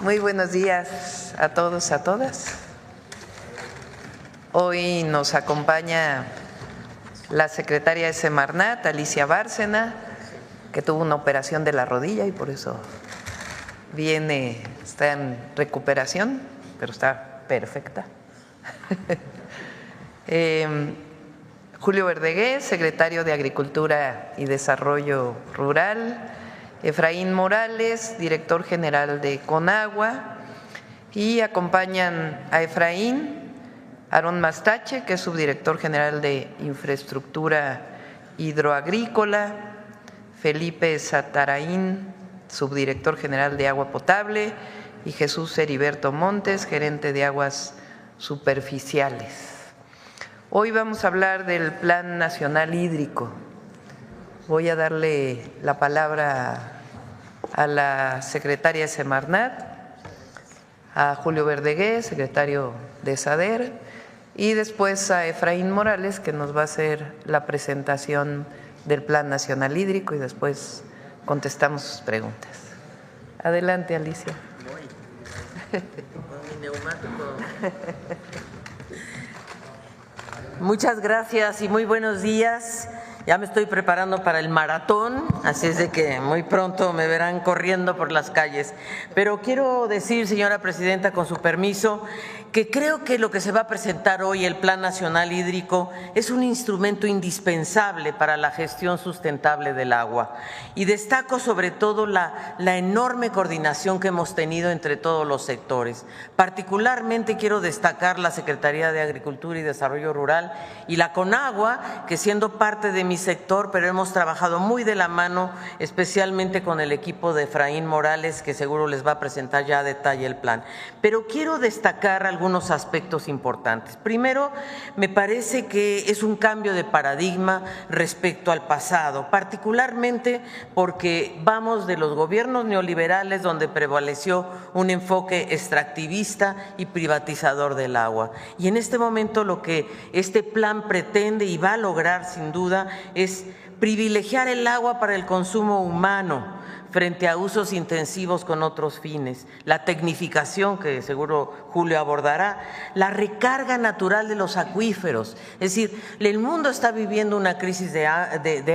Muy buenos días a todos, a todas. Hoy nos acompaña la secretaria de Semarnat, Alicia Bárcena, que tuvo una operación de la rodilla y por eso está en recuperación, pero está perfecta. Julio Verdegués, secretario de Agricultura y Desarrollo Rural, Efraín Morales, director general de Conagua, y acompañan a Efraín Aarón Mastache, que es subdirector general de Infraestructura Hidroagrícola, Felipe Sataraín, subdirector general de Agua Potable, y Jesús Heriberto Montes, gerente de Aguas Superficiales. Hoy vamos a hablar del Plan Nacional Hídrico. Voy a darle la palabra a la secretaria de Semarnat, a Julio Verdegués, secretario de SADER, y después a Efraín Morales, que nos va a hacer la presentación del Plan Nacional Hídrico y después contestamos sus preguntas. Adelante, Alicia. Con mi neumático. Muchas gracias y muy buenos días. Ya me estoy preparando para el maratón, así es de que muy pronto me verán corriendo por las calles. Pero quiero decir, señora presidenta, con su permiso, que creo que lo que se va a presentar hoy, el Plan Nacional Hídrico, es un instrumento indispensable para la gestión sustentable del agua. Y destaco sobre todo la enorme coordinación que hemos tenido entre todos los sectores. Particularmente quiero destacar la Secretaría de Agricultura y Desarrollo Rural y la Conagua, que siendo parte de mi sector, pero hemos trabajado muy de la mano, especialmente con el equipo de Efraín Morales, que seguro les va a presentar ya a detalle el plan. Pero quiero destacar algunos aspectos importantes. Primero, me parece que es un cambio de paradigma respecto al pasado, particularmente porque vamos de los gobiernos neoliberales, donde prevaleció un enfoque extractivista y privatizador del agua. Y en este momento lo que este plan pretende y va a lograr sin duda es privilegiar el agua para el consumo humano frente a usos intensivos con otros fines, la tecnificación, que seguro Julio abordará, la recarga natural de los acuíferos. Es decir, el mundo está viviendo una crisis de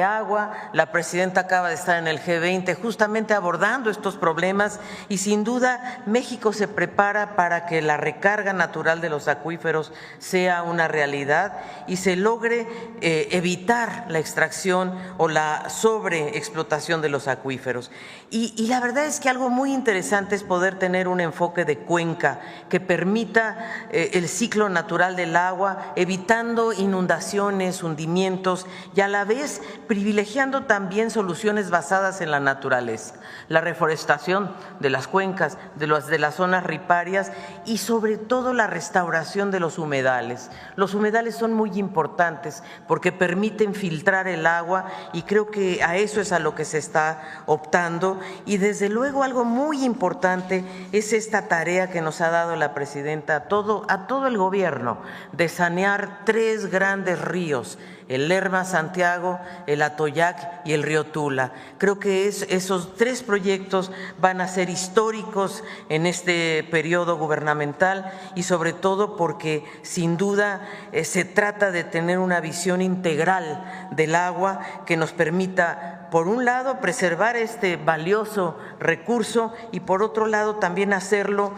agua, la presidenta acaba de estar en el G20 justamente abordando estos problemas y sin duda México se prepara para que la recarga natural de los acuíferos sea una realidad y se logre evitar la extracción o la sobreexplotación de los acuíferos. Y la verdad es que algo muy interesante es poder tener un enfoque de cuenca que permita el ciclo natural del agua, evitando inundaciones, hundimientos y a la vez privilegiando también soluciones basadas en la naturaleza, la reforestación de las cuencas, de las zonas riparias y sobre todo la restauración de los humedales. Los humedales son muy importantes porque permiten filtrar el agua y creo que a eso es a lo que se está optando. Y desde luego algo muy importante es esta tarea que nos ha dado la presidenta a todo el gobierno de sanear 3 grandes ríos, el Lerma Santiago, el Atoyac y el río Tula. Creo que esos 3 proyectos van a ser históricos en este periodo gubernamental y sobre todo porque sin duda se trata de tener una visión integral del agua que nos permita, por un lado, preservar este valioso recurso y por otro lado también hacerlo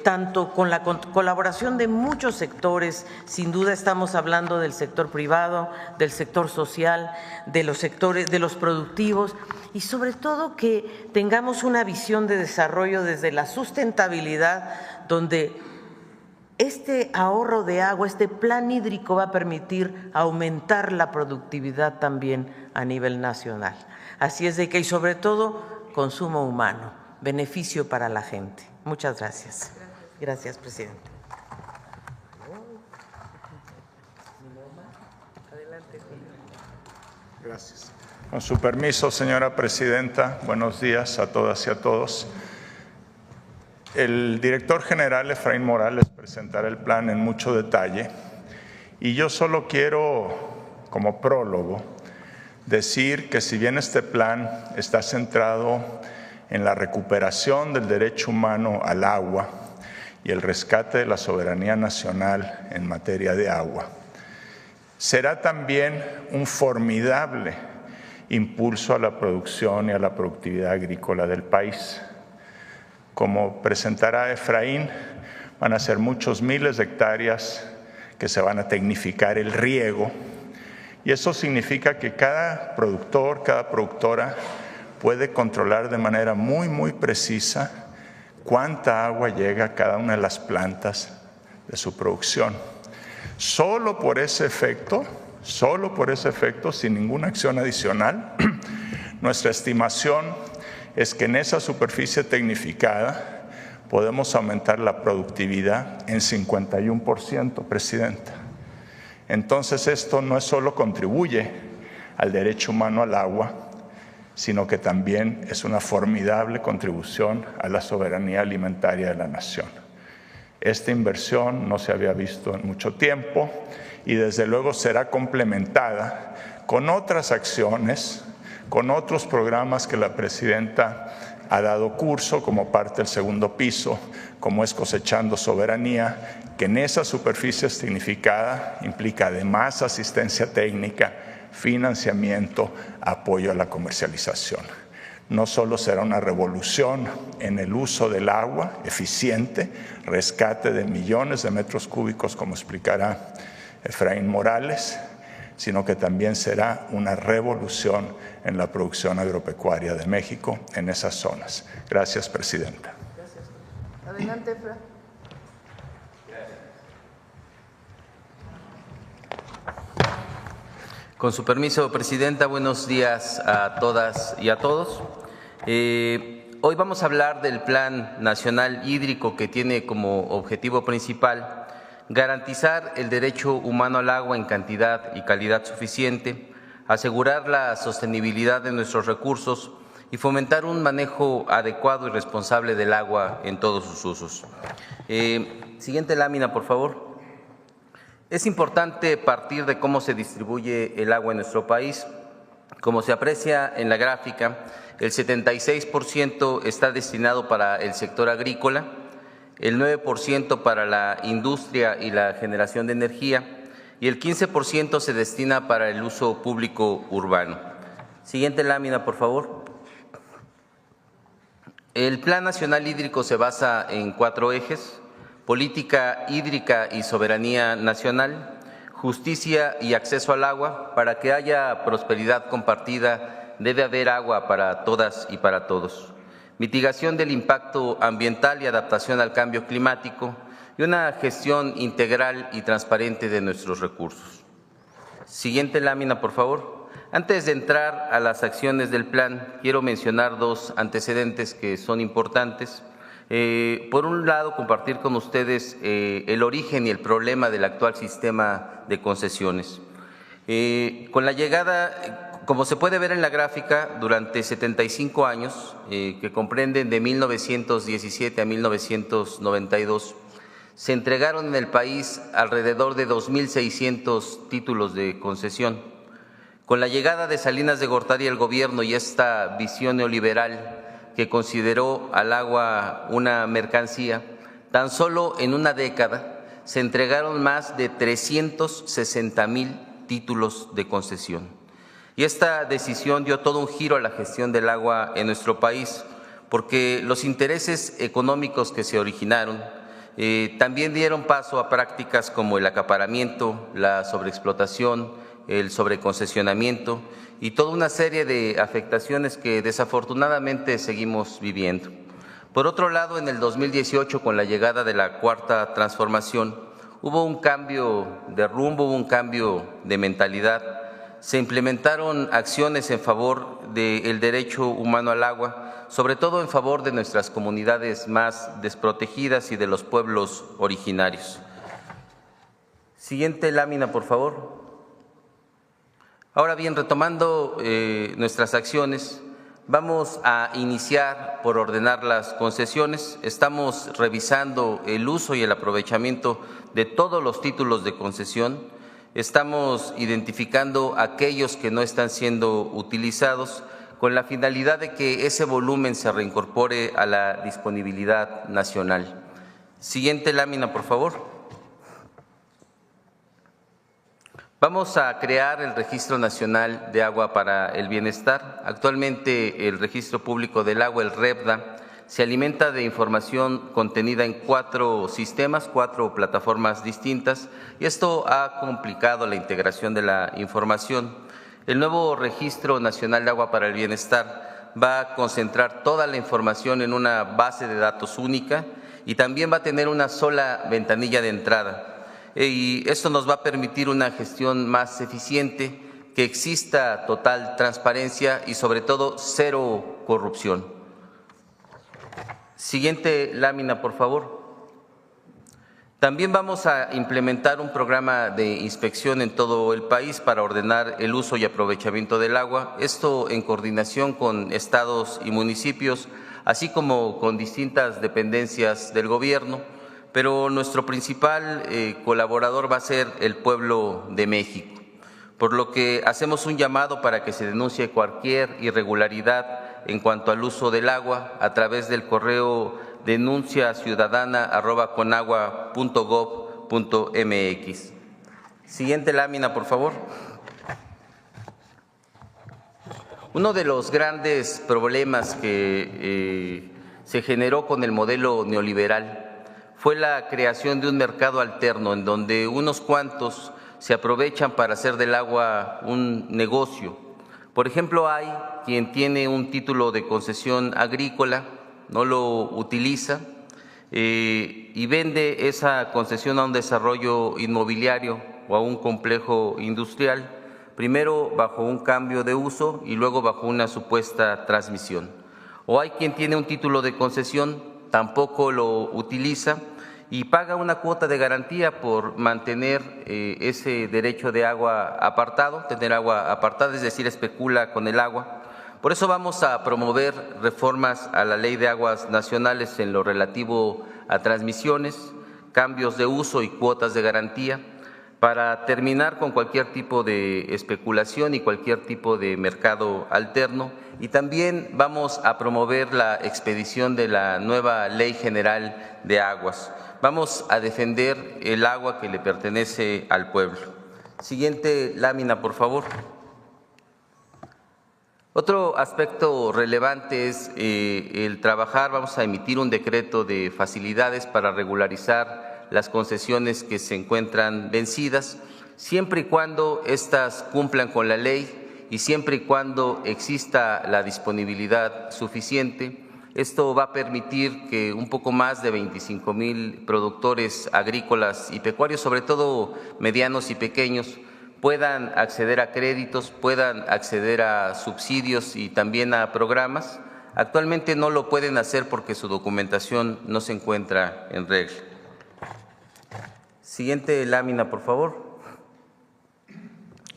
tanto con la colaboración de muchos sectores. Sin duda estamos hablando del sector privado, del sector social, de los sectores, de los productivos y sobre todo que tengamos una visión de desarrollo desde la sustentabilidad, donde este ahorro de agua, este plan hídrico va a permitir aumentar la productividad también a nivel nacional. Así es de que, y sobre todo, consumo humano, beneficio para la gente. Muchas gracias. Gracias, presidente. Gracias. Con su permiso, señora presidenta, buenos días a todas y a todos. El director general, Efraín Morales, presentará el plan en mucho detalle y yo solo quiero, como prólogo, decir que si bien este plan está centrado en la recuperación del derecho humano al agua y el rescate de la soberanía nacional en materia de agua. Será también un formidable impulso a la producción y a la productividad agrícola del país. Como presentará Efraín, van a ser muchos miles de hectáreas que se van a tecnificar el riego, y eso significa que cada productor, cada productora puede controlar de manera muy precisa cuánta agua llega a cada una de las plantas de su producción. Solo por ese efecto, sin ninguna acción adicional, nuestra estimación es que en esa superficie tecnificada podemos aumentar la productividad en 51%, Presidenta. Entonces esto no solo contribuye al derecho humano al agua, sino que también es una formidable contribución a la soberanía alimentaria de la nación. Esta inversión no se había visto en mucho tiempo y desde luego será complementada con otras acciones, con otros programas que la Presidenta ha dado curso como parte del segundo piso, como es Cosechando Soberanía, que en esa superficie tecnificada implica además asistencia técnica, financiamiento, apoyo a la comercialización. No solo será una revolución en el uso del agua eficiente, rescate de millones de metros cúbicos, como explicará Efraín Morales, sino que también será una revolución en la producción agropecuaria de México en esas zonas. Gracias, Presidenta. Gracias. Adelante, Efra. Con su permiso, Presidenta, buenos días a todas y a todos. Hoy vamos a hablar del Plan Nacional Hídrico, que tiene como objetivo principal garantizar el derecho humano al agua en cantidad y calidad suficiente, asegurar la sostenibilidad de nuestros recursos y fomentar un manejo adecuado y responsable del agua en todos sus usos. Siguiente lámina, por favor. Es importante partir de cómo se distribuye el agua en nuestro país. Como se aprecia en la gráfica, el 76% está destinado para el sector agrícola, el 9% para la industria y la generación de energía y el 15% se destina para el uso público urbano. Siguiente lámina, por favor. El Plan Nacional Hídrico se basa en 4 ejes: política hídrica y soberanía nacional, justicia y acceso al agua. Para que haya prosperidad compartida debe haber agua para todas y para todos. Mitigación del impacto ambiental y adaptación al cambio climático y una gestión integral y transparente de nuestros recursos. Siguiente lámina, por favor. Antes de entrar a las acciones del plan, quiero mencionar 2 antecedentes que son importantes. Por un lado, compartir con ustedes el origen y el problema del actual sistema de concesiones. Con la llegada, como se puede ver en la gráfica, durante 75 años, que comprenden de 1917 a 1992, se entregaron en el país alrededor de 2.600 títulos de concesión. Con la llegada de Salinas de Gortari al gobierno y esta visión neoliberal que consideró al agua una mercancía, tan solo en una década se entregaron más de 360,000 títulos de concesión. Y esta decisión dio todo un giro a la gestión del agua en nuestro país, porque los intereses económicos que se originaron también dieron paso a prácticas como el acaparamiento, la sobreexplotación, el sobreconcesionamiento y toda una serie de afectaciones que desafortunadamente seguimos viviendo. Por otro lado, en el 2018, con la llegada de la Cuarta Transformación, hubo un cambio de rumbo, hubo un cambio de mentalidad. Se implementaron acciones en favor del derecho humano al agua, sobre todo en favor de nuestras comunidades más desprotegidas y de los pueblos originarios. Siguiente lámina, por favor. Ahora bien, retomando nuestras acciones, vamos a iniciar por ordenar las concesiones. Estamos revisando el uso y el aprovechamiento de todos los títulos de concesión. Estamos identificando aquellos que no están siendo utilizados con la finalidad de que ese volumen se reincorpore a la disponibilidad nacional. Siguiente lámina, por favor. Vamos a crear el Registro Nacional de Agua para el Bienestar. Actualmente el Registro Público del Agua, el REPDA, se alimenta de información contenida en 4 sistemas, 4 plataformas distintas, y esto ha complicado la integración de la información. El nuevo Registro Nacional de Agua para el Bienestar va a concentrar toda la información en una base de datos única y también va a tener una sola ventanilla de entrada. Y esto nos va a permitir una gestión más eficiente, que exista total transparencia y sobre todo cero corrupción. Siguiente lámina, por favor. También vamos a implementar un programa de inspección en todo el país para ordenar el uso y aprovechamiento del agua, esto en coordinación con estados y municipios, así como con distintas dependencias del gobierno, pero nuestro principal colaborador va a ser el pueblo de México, por lo que hacemos un llamado para que se denuncie cualquier irregularidad en cuanto al uso del agua a través del correo denunciaciudadana@conagua.gov.mx. Siguiente lámina, por favor. Uno de los grandes problemas que se generó con el modelo neoliberal fue la creación de un mercado alterno en donde unos cuantos se aprovechan para hacer del agua un negocio. Por ejemplo, hay quien tiene un título de concesión agrícola, no lo utiliza y vende esa concesión a un desarrollo inmobiliario o a un complejo industrial, primero bajo un cambio de uso y luego bajo una supuesta transmisión. O hay quien tiene un título de concesión, tampoco lo utiliza y paga una cuota de garantía por mantener ese derecho de agua apartado, tener agua apartada, es decir, especula con el agua. Por eso vamos a promover reformas a la Ley de Aguas Nacionales en lo relativo a transmisiones, cambios de uso y cuotas de garantía, para terminar con cualquier tipo de especulación y cualquier tipo de mercado alterno. Y también vamos a promover la expedición de la nueva Ley General de Aguas. Vamos a defender el agua que le pertenece al pueblo. Siguiente lámina, por favor. Otro aspecto relevante es el trabajar, vamos a emitir un decreto de facilidades para regularizar las concesiones que se encuentran vencidas, siempre y cuando éstas cumplan con la ley y siempre y cuando exista la disponibilidad suficiente. Esto va a permitir que un poco más de 25,000 productores agrícolas y pecuarios, sobre todo medianos y pequeños, puedan acceder a créditos, puedan acceder a subsidios y también a programas. Actualmente no lo pueden hacer porque su documentación no se encuentra en regla. Siguiente lámina, por favor.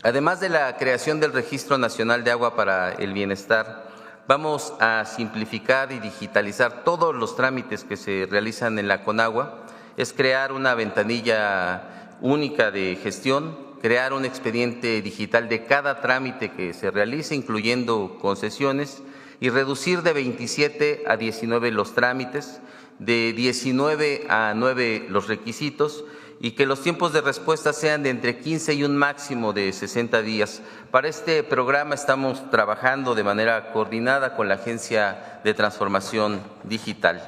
Además de la creación del Registro Nacional de Agua para el Bienestar, vamos a simplificar y digitalizar todos los trámites que se realizan en la Conagua. Es crear una ventanilla única de gestión, crear un expediente digital de cada trámite que se realice, incluyendo concesiones, y reducir de 27 a 19 los trámites, de 19 a 9 los requisitos, y que los tiempos de respuesta sean de entre 15 y un máximo de 60 días. Para este programa estamos trabajando de manera coordinada con la Agencia de Transformación Digital.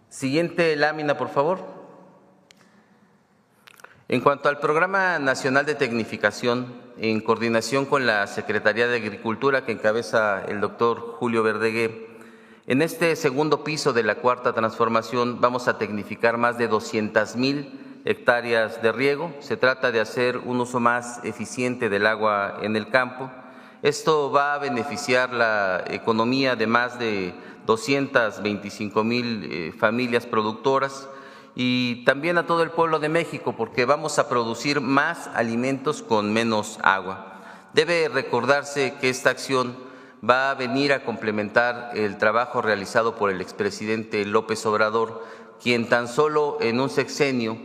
Siguiente lámina, por favor. En cuanto al Programa Nacional de Tecnificación, en coordinación con la Secretaría de Agricultura que encabeza el doctor Julio Verdegué, en este segundo piso de la Cuarta Transformación vamos a tecnificar más de 200,000 hectáreas de riego. Se trata de hacer un uso más eficiente del agua en el campo. Esto va a beneficiar la economía de más de 225,000 familias productoras y también a todo el pueblo de México, porque vamos a producir más alimentos con menos agua. Debe recordarse que esta acción va a venir a complementar el trabajo realizado por el expresidente López Obrador, quien tan solo en un sexenio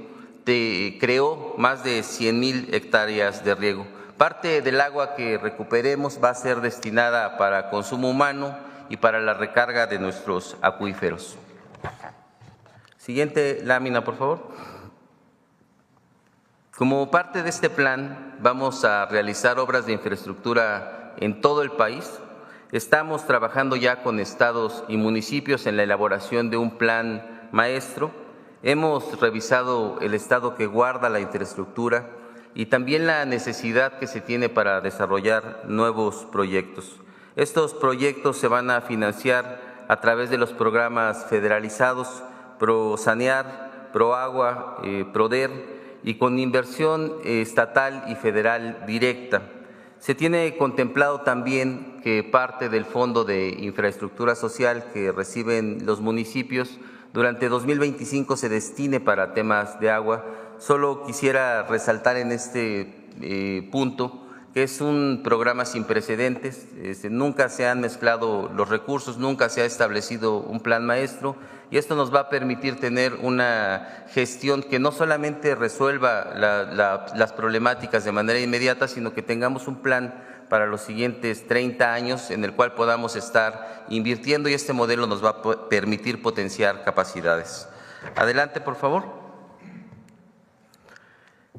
creó más de 100,000 hectáreas de riego. Parte del agua que recuperemos va a ser destinada para consumo humano y para la recarga de nuestros acuíferos. Siguiente lámina, por favor. Como parte de este plan, vamos a realizar obras de infraestructura en todo el país. Estamos trabajando ya con estados y municipios en la elaboración de un plan maestro. Hemos revisado el estado que guarda la infraestructura y también la necesidad que se tiene para desarrollar nuevos proyectos. Estos proyectos se van a financiar a través de los programas federalizados ProSanear, ProAgua, PRODER, y con inversión estatal y federal directa. Se tiene contemplado también que parte del Fondo de Infraestructura Social que reciben los municipios durante 2025 se destine para temas de agua. Solo quisiera resaltar en este punto que es un programa sin precedentes, nunca se han mezclado los recursos, nunca se ha establecido un plan maestro y esto nos va a permitir tener una gestión que no solamente resuelva las problemáticas de manera inmediata, sino que tengamos un plan para los siguientes 30 años en el cual podamos estar invirtiendo y este modelo nos va a permitir potenciar capacidades. Adelante, por favor.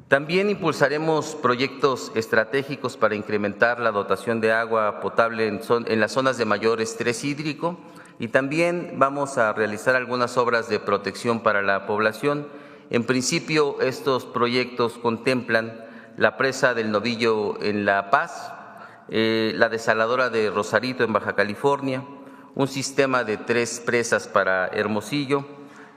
También impulsaremos proyectos estratégicos para incrementar la dotación de agua potable en las zonas de mayor estrés hídrico y también vamos a realizar algunas obras de protección para la población. En principio, estos proyectos contemplan la presa del Novillo en La Paz, la desaladora de Rosarito en Baja California, un sistema de 3 presas para Hermosillo,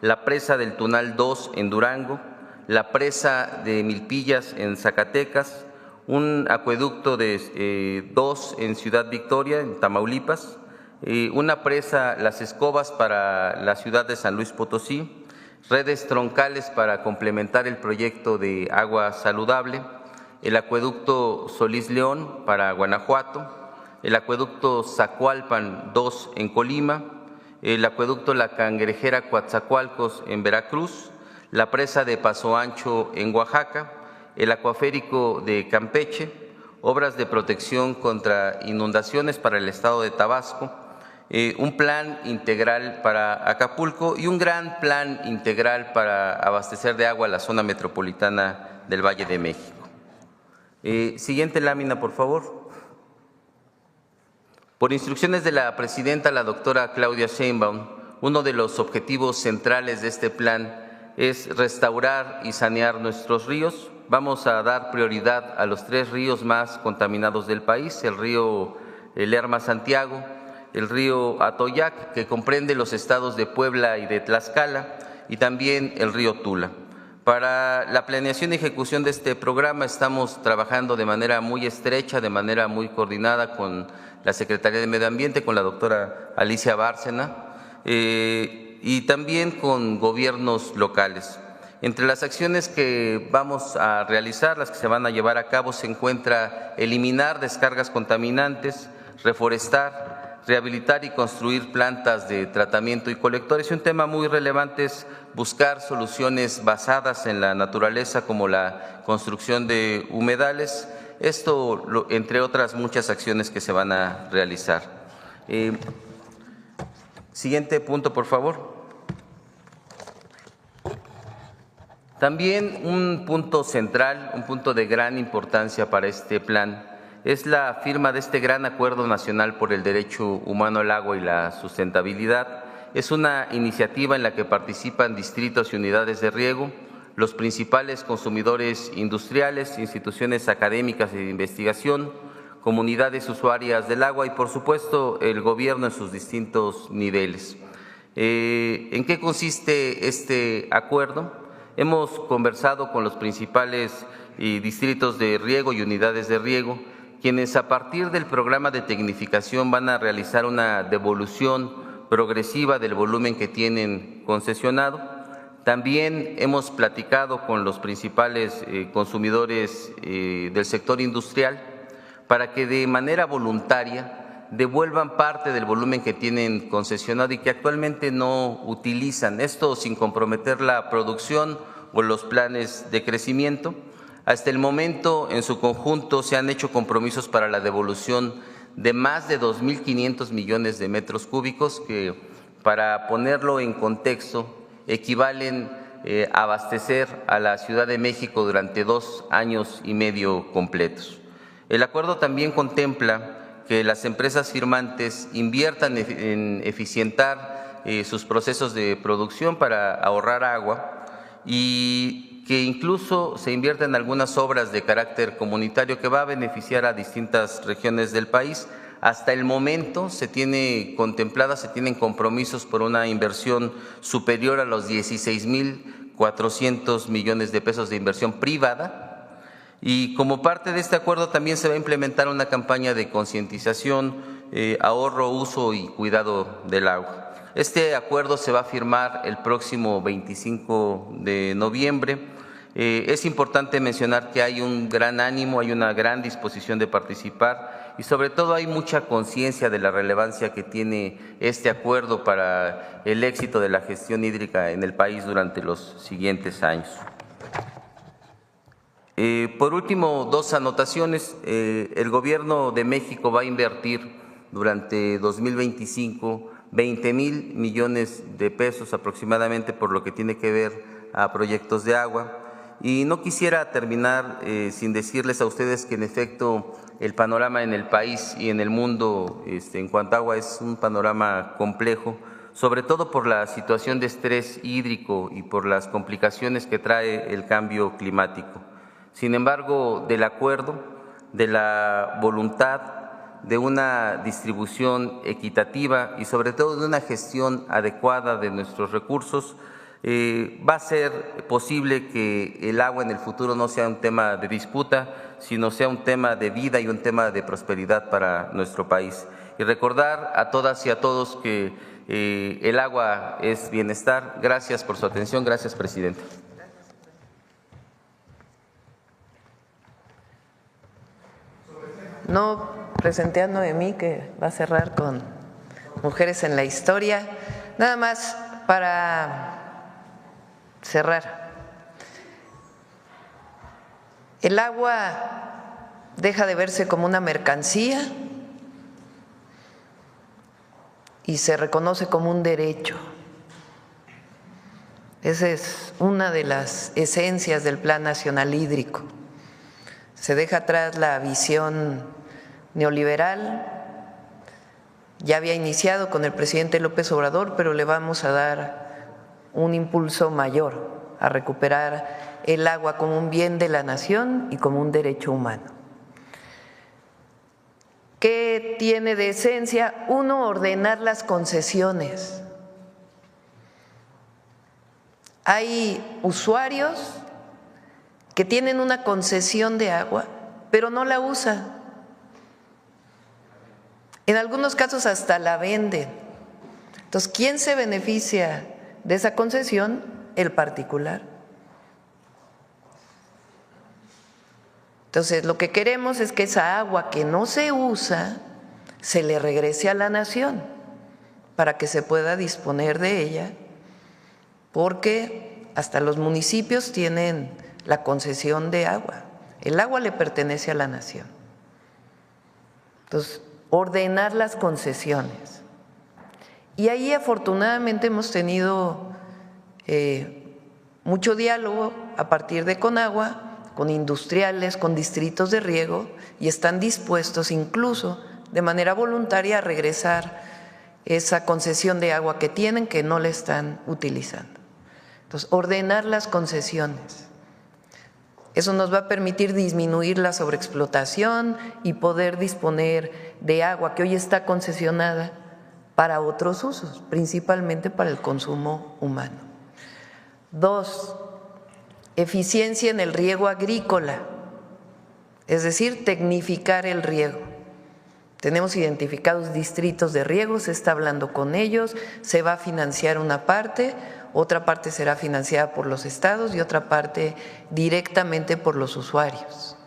la presa del Tunal 2 en Durango, la presa de Milpillas en Zacatecas, un acueducto de 2 en Ciudad Victoria, en Tamaulipas, una presa Las Escobas para la ciudad de San Luis Potosí, redes troncales para complementar el proyecto de agua saludable, el acueducto Solís León para Guanajuato, el acueducto Zacualpan 2 en Colima, el acueducto La Cangrejera Coatzacoalcos en Veracruz, la presa de Paso Ancho en Oaxaca, el acuaférico de Campeche, obras de protección contra inundaciones para el estado de Tabasco, un plan integral para Acapulco y un gran plan integral para abastecer de agua a la zona metropolitana del Valle de México. Siguiente lámina, por favor. Por instrucciones de la presidenta, la doctora Claudia Sheinbaum, uno de los objetivos centrales de este plan es restaurar y sanear nuestros ríos. Vamos a dar prioridad a los 3 ríos más contaminados del país, el río Lerma-Santiago, el río Atoyac, que comprende los estados de Puebla y de Tlaxcala, y también el río Tula. Para la planeación y ejecución de este programa estamos trabajando de manera muy estrecha, de manera muy coordinada con la Secretaría de Medio Ambiente, con la doctora Alicia Bárcena, y también con gobiernos locales. Entre las acciones que vamos a realizar, las que se van a llevar a cabo, se encuentra eliminar descargas contaminantes, reforestar, rehabilitar y construir plantas de tratamiento y colectores. Y un tema muy relevante es buscar soluciones basadas en la naturaleza como la construcción de humedales. Esto, entre otras muchas acciones que se van a realizar. Siguiente punto, por favor. También un punto central, un punto de gran importancia para este plan, es la firma de este gran acuerdo nacional por el derecho humano al agua y la sustentabilidad. Es una iniciativa en la que participan distritos y unidades de riego, los principales consumidores industriales, instituciones académicas y de investigación, comunidades usuarias del agua y, por supuesto, el gobierno en sus distintos niveles. ¿En qué consiste este acuerdo? Hemos conversado con los principales distritos de riego y unidades de riego, quienes a partir del programa de tecnificación van a realizar una devolución progresiva del volumen que tienen concesionado. También hemos platicado con los principales consumidores del sector industrial para que de manera voluntaria devuelvan parte del volumen que tienen concesionado y que actualmente no utilizan, esto sin comprometer la producción o los planes de crecimiento. Hasta el momento, en su conjunto, se han hecho compromisos para la devolución de más de 2.500 millones de metros cúbicos que, para ponerlo en contexto, equivalen a abastecer a la Ciudad de México durante 2 años y medio completos. El acuerdo también contempla que las empresas firmantes inviertan en eficientar sus procesos de producción para ahorrar agua y que incluso se invierta en algunas obras de carácter comunitario que va a beneficiar a distintas regiones del país. Hasta el momento se tienen compromisos por una inversión superior a los 16.400 millones de pesos de inversión privada. Y como parte de este acuerdo también se va a implementar una campaña de concientización, ahorro, uso y cuidado del agua. Este acuerdo se va a firmar el próximo 25 de noviembre. Es importante mencionar que hay un gran ánimo, hay una gran disposición de participar y sobre todo hay mucha conciencia de la relevancia que tiene este acuerdo para el éxito de la gestión hídrica en el país durante los siguientes años. Por último, 2 anotaciones. El Gobierno de México va a invertir durante 2025 20,000 millones de pesos aproximadamente por lo que tiene que ver a proyectos de agua. Y no quisiera terminar sin decirles a ustedes que en efecto el panorama en el país y en el mundo en cuanto a agua es un panorama complejo, sobre todo por la situación de estrés hídrico y por las complicaciones que trae el cambio climático. Sin embargo, del acuerdo, de la voluntad de una distribución equitativa y sobre todo de una gestión adecuada de nuestros recursos, va a ser posible que el agua en el futuro no sea un tema de disputa, sino sea un tema de vida y un tema de prosperidad para nuestro país. Y recordar a todas y a todos que el agua es bienestar. Gracias por su atención. Gracias, presidente. No presenté a Noemí, que va a cerrar con Mujeres en la Historia. Nada más para cerrar. El agua deja de verse como una mercancía y se reconoce como un derecho. Esa es una de las esencias del Plan Nacional Hídrico. Se deja atrás la visión neoliberal, ya había iniciado con el presidente López Obrador, pero le vamos a dar un impulso mayor a recuperar el agua como un bien de la nación y como un derecho humano. ¿Qué tiene de esencia? Uno, ordenar las concesiones. Hay usuarios que tienen una concesión de agua, pero no la usan. En algunos casos hasta la venden. Entonces, ¿quién se beneficia de esa concesión? El particular. Entonces, lo que queremos es que esa agua que no se usa se le regrese a la nación para que se pueda disponer de ella, porque hasta los municipios tienen la concesión de agua. El agua le pertenece a la nación. Entonces, ordenar las concesiones. Y ahí afortunadamente hemos tenido mucho diálogo a partir de Conagua, con industriales, con distritos de riego, y están dispuestos incluso de manera voluntaria a regresar esa concesión de agua que tienen, que no la están utilizando. Entonces, ordenar las concesiones. Eso nos va a permitir disminuir la sobreexplotación y poder disponer de agua que hoy está concesionada para otros usos, principalmente para el consumo humano. 2, eficiencia en el riego agrícola, es decir, tecnificar el riego. Tenemos identificados distritos de riego, se está hablando con ellos, se va a financiar una parte, otra parte será financiada por los estados y otra parte directamente por los usuarios.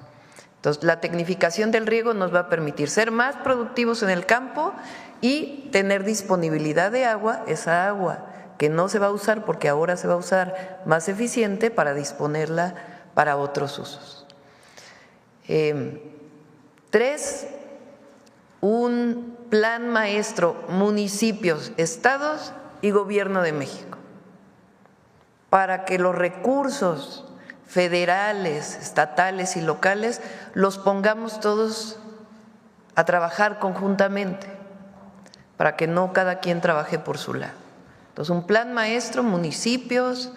Entonces, la tecnificación del riego nos va a permitir ser más productivos en el campo y tener disponibilidad de agua, esa agua que no se va a usar porque ahora se va a usar más eficiente, para disponerla para otros usos. 3, un plan maestro municipios, estados y gobierno de México, para que los recursos federales, estatales y locales los pongamos todos a trabajar conjuntamente, para que no cada quien trabaje por su lado. Entonces, un plan maestro, municipios,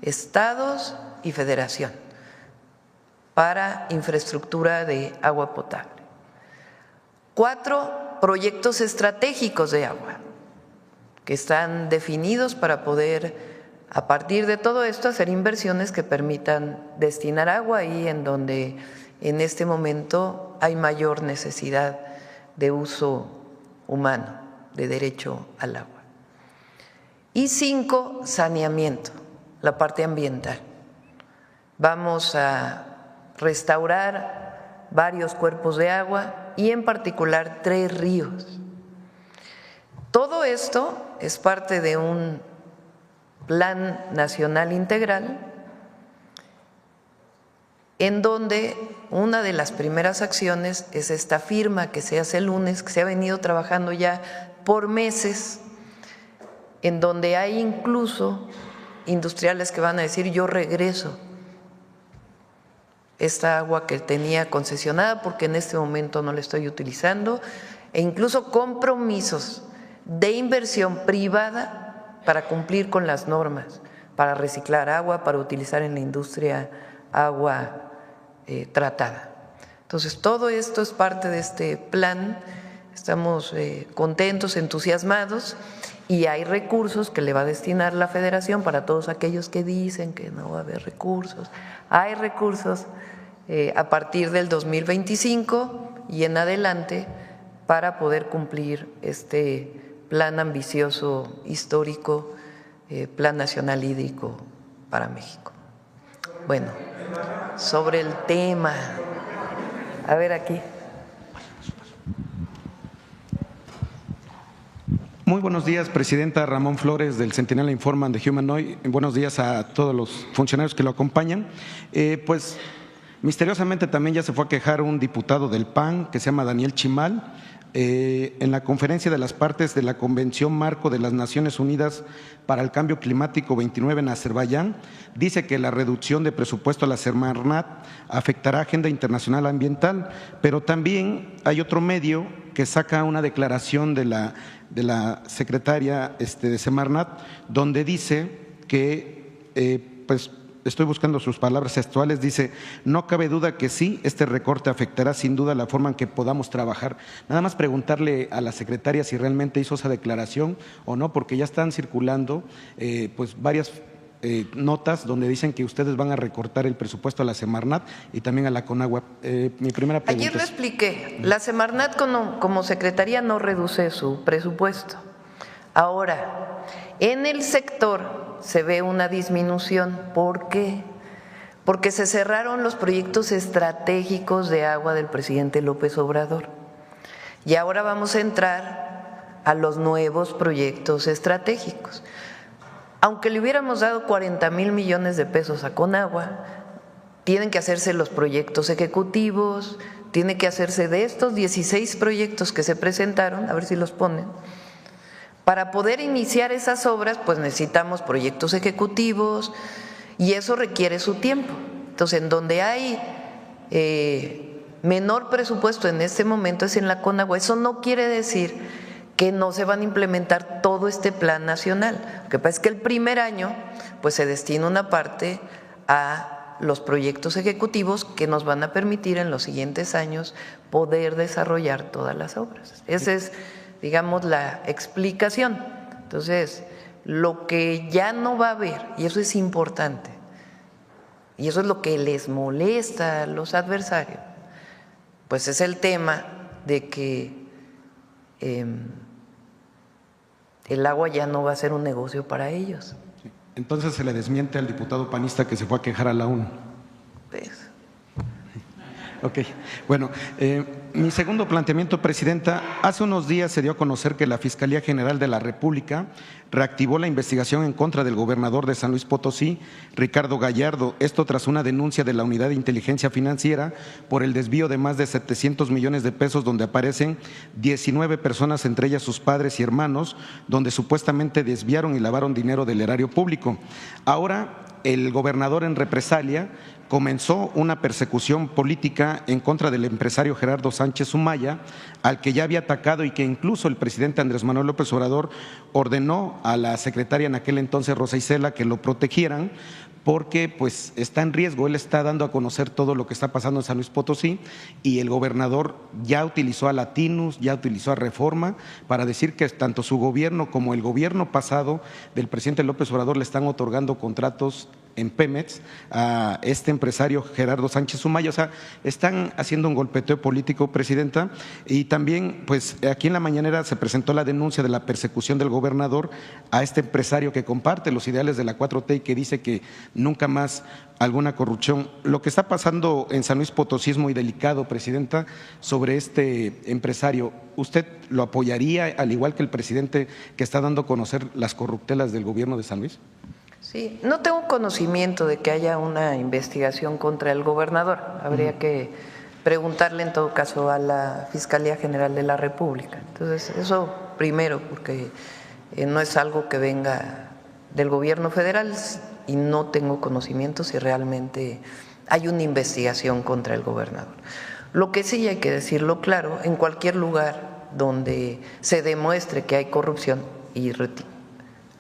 estados y federación para infraestructura de agua potable. 4, proyectos estratégicos de agua que están definidos para poder, a partir de todo esto, hacer inversiones que permitan destinar agua ahí en donde en este momento hay mayor necesidad de uso humano, de derecho al agua. Y 5, saneamiento, la parte ambiental. Vamos a restaurar varios cuerpos de agua y en particular 3 ríos. Todo esto es parte de un plan nacional integral en donde una de las primeras acciones es esta firma que se hace el lunes, que se ha venido trabajando ya por meses, en donde hay incluso industriales que van a decir: yo regreso esta agua que tenía concesionada porque en este momento no la estoy utilizando, e incluso compromisos de inversión privada para cumplir con las normas, para reciclar agua, para utilizar en la industria agua tratada. Entonces, todo esto es parte de este plan. Estamos contentos, entusiasmados, y hay recursos que le va a destinar la Federación para todos aquellos que dicen que no va a haber recursos. Hay recursos a partir del 2025 y en adelante para poder cumplir este plan ambicioso, histórico, Plan Nacional Hídrico para México. Bueno, sobre el tema, a ver aquí. Muy buenos días, Presidenta. Ramón Flores, del Centinela Informa de Humanoid. Buenos días a todos los funcionarios que lo acompañan. Pues misteriosamente también ya se fue a quejar un diputado del PAN que se llama Daniel Chimal. En la conferencia de las partes de la Convención Marco de las Naciones Unidas para el Cambio Climático 29 en Azerbaiyán, dice que la reducción de presupuesto a la Semarnat afectará agenda internacional ambiental, pero también hay otro medio que saca una declaración de la secretaria de Semarnat, donde dice que pues estoy buscando sus palabras textuales, dice: no cabe duda que sí, este recorte afectará sin duda la forma en que podamos trabajar. Nada más preguntarle a la secretaria si realmente hizo esa declaración o no, porque ya están circulando pues varias notas donde dicen que ustedes van a recortar el presupuesto a la Semarnat y también a la Conagua. Mi primera pregunta. Ayer lo expliqué, la Semarnat como secretaría no reduce su presupuesto. Ahora, en el sector se ve una disminución. ¿Por qué? Porque se cerraron los proyectos estratégicos de agua del presidente López Obrador. Y ahora vamos a entrar a los nuevos proyectos estratégicos. Aunque le hubiéramos dado 40,000 millones de pesos a Conagua, tienen que hacerse los proyectos ejecutivos, tiene que hacerse de estos 16 proyectos que se presentaron, a ver si los ponen. Para poder iniciar esas obras, pues necesitamos proyectos ejecutivos y eso requiere su tiempo. Entonces, en donde hay menor presupuesto en este momento es en la Conagua. Eso no quiere decir que no se van a implementar todo este plan nacional. Lo que pasa es que el primer año pues se destina una parte a los proyectos ejecutivos que nos van a permitir en los siguientes años poder desarrollar todas las obras. Esa es, digamos, la explicación. Entonces, lo que ya no va a haber, y eso es importante, y eso es lo que les molesta a los adversarios, pues es el tema de que el agua ya no va a ser un negocio para ellos. Entonces se le desmiente al diputado panista que se fue a quejar a la ONU. Pues, Ok, bueno, mi segundo planteamiento, Presidenta. Hace unos días se dio a conocer que la Fiscalía General de la República reactivó la investigación en contra del gobernador de San Luis Potosí, Ricardo Gallardo, esto tras una denuncia de la Unidad de Inteligencia Financiera por el desvío de más de 700 millones de pesos, donde aparecen 19 personas, entre ellas sus padres y hermanos, donde supuestamente desviaron y lavaron dinero del erario público. Ahora, el gobernador, en represalia, comenzó una persecución política en contra del empresario Gerardo Sánchez Sumaya, al que ya había atacado y que incluso el presidente Andrés Manuel López Obrador ordenó a la secretaria en aquel entonces, Rosa Isela, que lo protegieran, porque pues está en riesgo. Él está dando a conocer todo lo que está pasando en San Luis Potosí y el gobernador ya utilizó a Latinus, ya utilizó a Reforma para decir que tanto su gobierno como el gobierno pasado del presidente López Obrador le están otorgando contratos en Pemex a este empresario Gerardo Sánchez Sumaya. O sea, están haciendo un golpeteo político, Presidenta, y también pues aquí en la mañanera se presentó la denuncia de la persecución del gobernador a este empresario que comparte los ideales de la 4T y que dice que nunca más alguna corrupción. Lo que está pasando en San Luis Potosí es muy delicado, Presidenta, sobre este empresario. ¿Usted lo apoyaría, al igual que el presidente que está dando a conocer las corruptelas del gobierno de San Luis? Sí, no tengo conocimiento de que haya una investigación contra el gobernador. Habría que preguntarle en todo caso a la Fiscalía General de la República. Entonces, eso primero, porque no es algo que venga del gobierno federal y no tengo conocimiento si realmente hay una investigación contra el gobernador. Lo que sí hay que decirlo claro, en cualquier lugar donde se demuestre que hay corrupción, y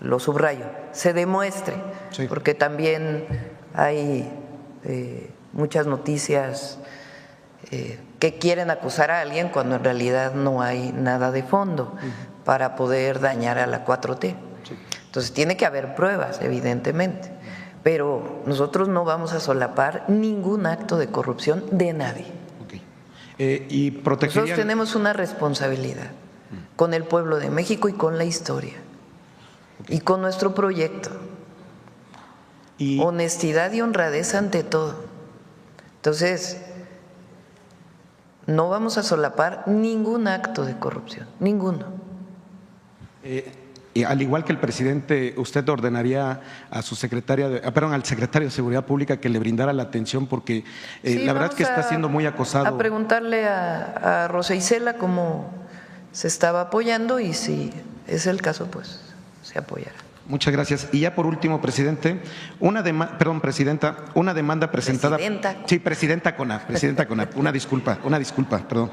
lo subrayo, se demuestre, sí, porque también hay muchas noticias que quieren acusar a alguien cuando en realidad no hay nada de fondo para poder dañar a la 4T. Sí. Entonces tiene que haber pruebas, evidentemente, pero nosotros no vamos a solapar ningún acto de corrupción de nadie. Okay. Y nosotros tenemos una responsabilidad con el pueblo de México y con la historia. Y con nuestro proyecto, honestidad y honradez ante todo. Entonces, no vamos a solapar ningún acto de corrupción, ninguno. Y al igual que el presidente, ¿usted ordenaría a su secretaria, al secretario de Seguridad Pública que le brindara la atención? Porque sí, la verdad es que está siendo muy acosado. A preguntarle a Rosa Isela cómo se estaba apoyando y si es el caso, pues se apoyará. Muchas gracias. Y ya por último, Presidenta, una demanda presentada. Presidenta. Sí, Presidenta CONAF, una disculpa, perdón.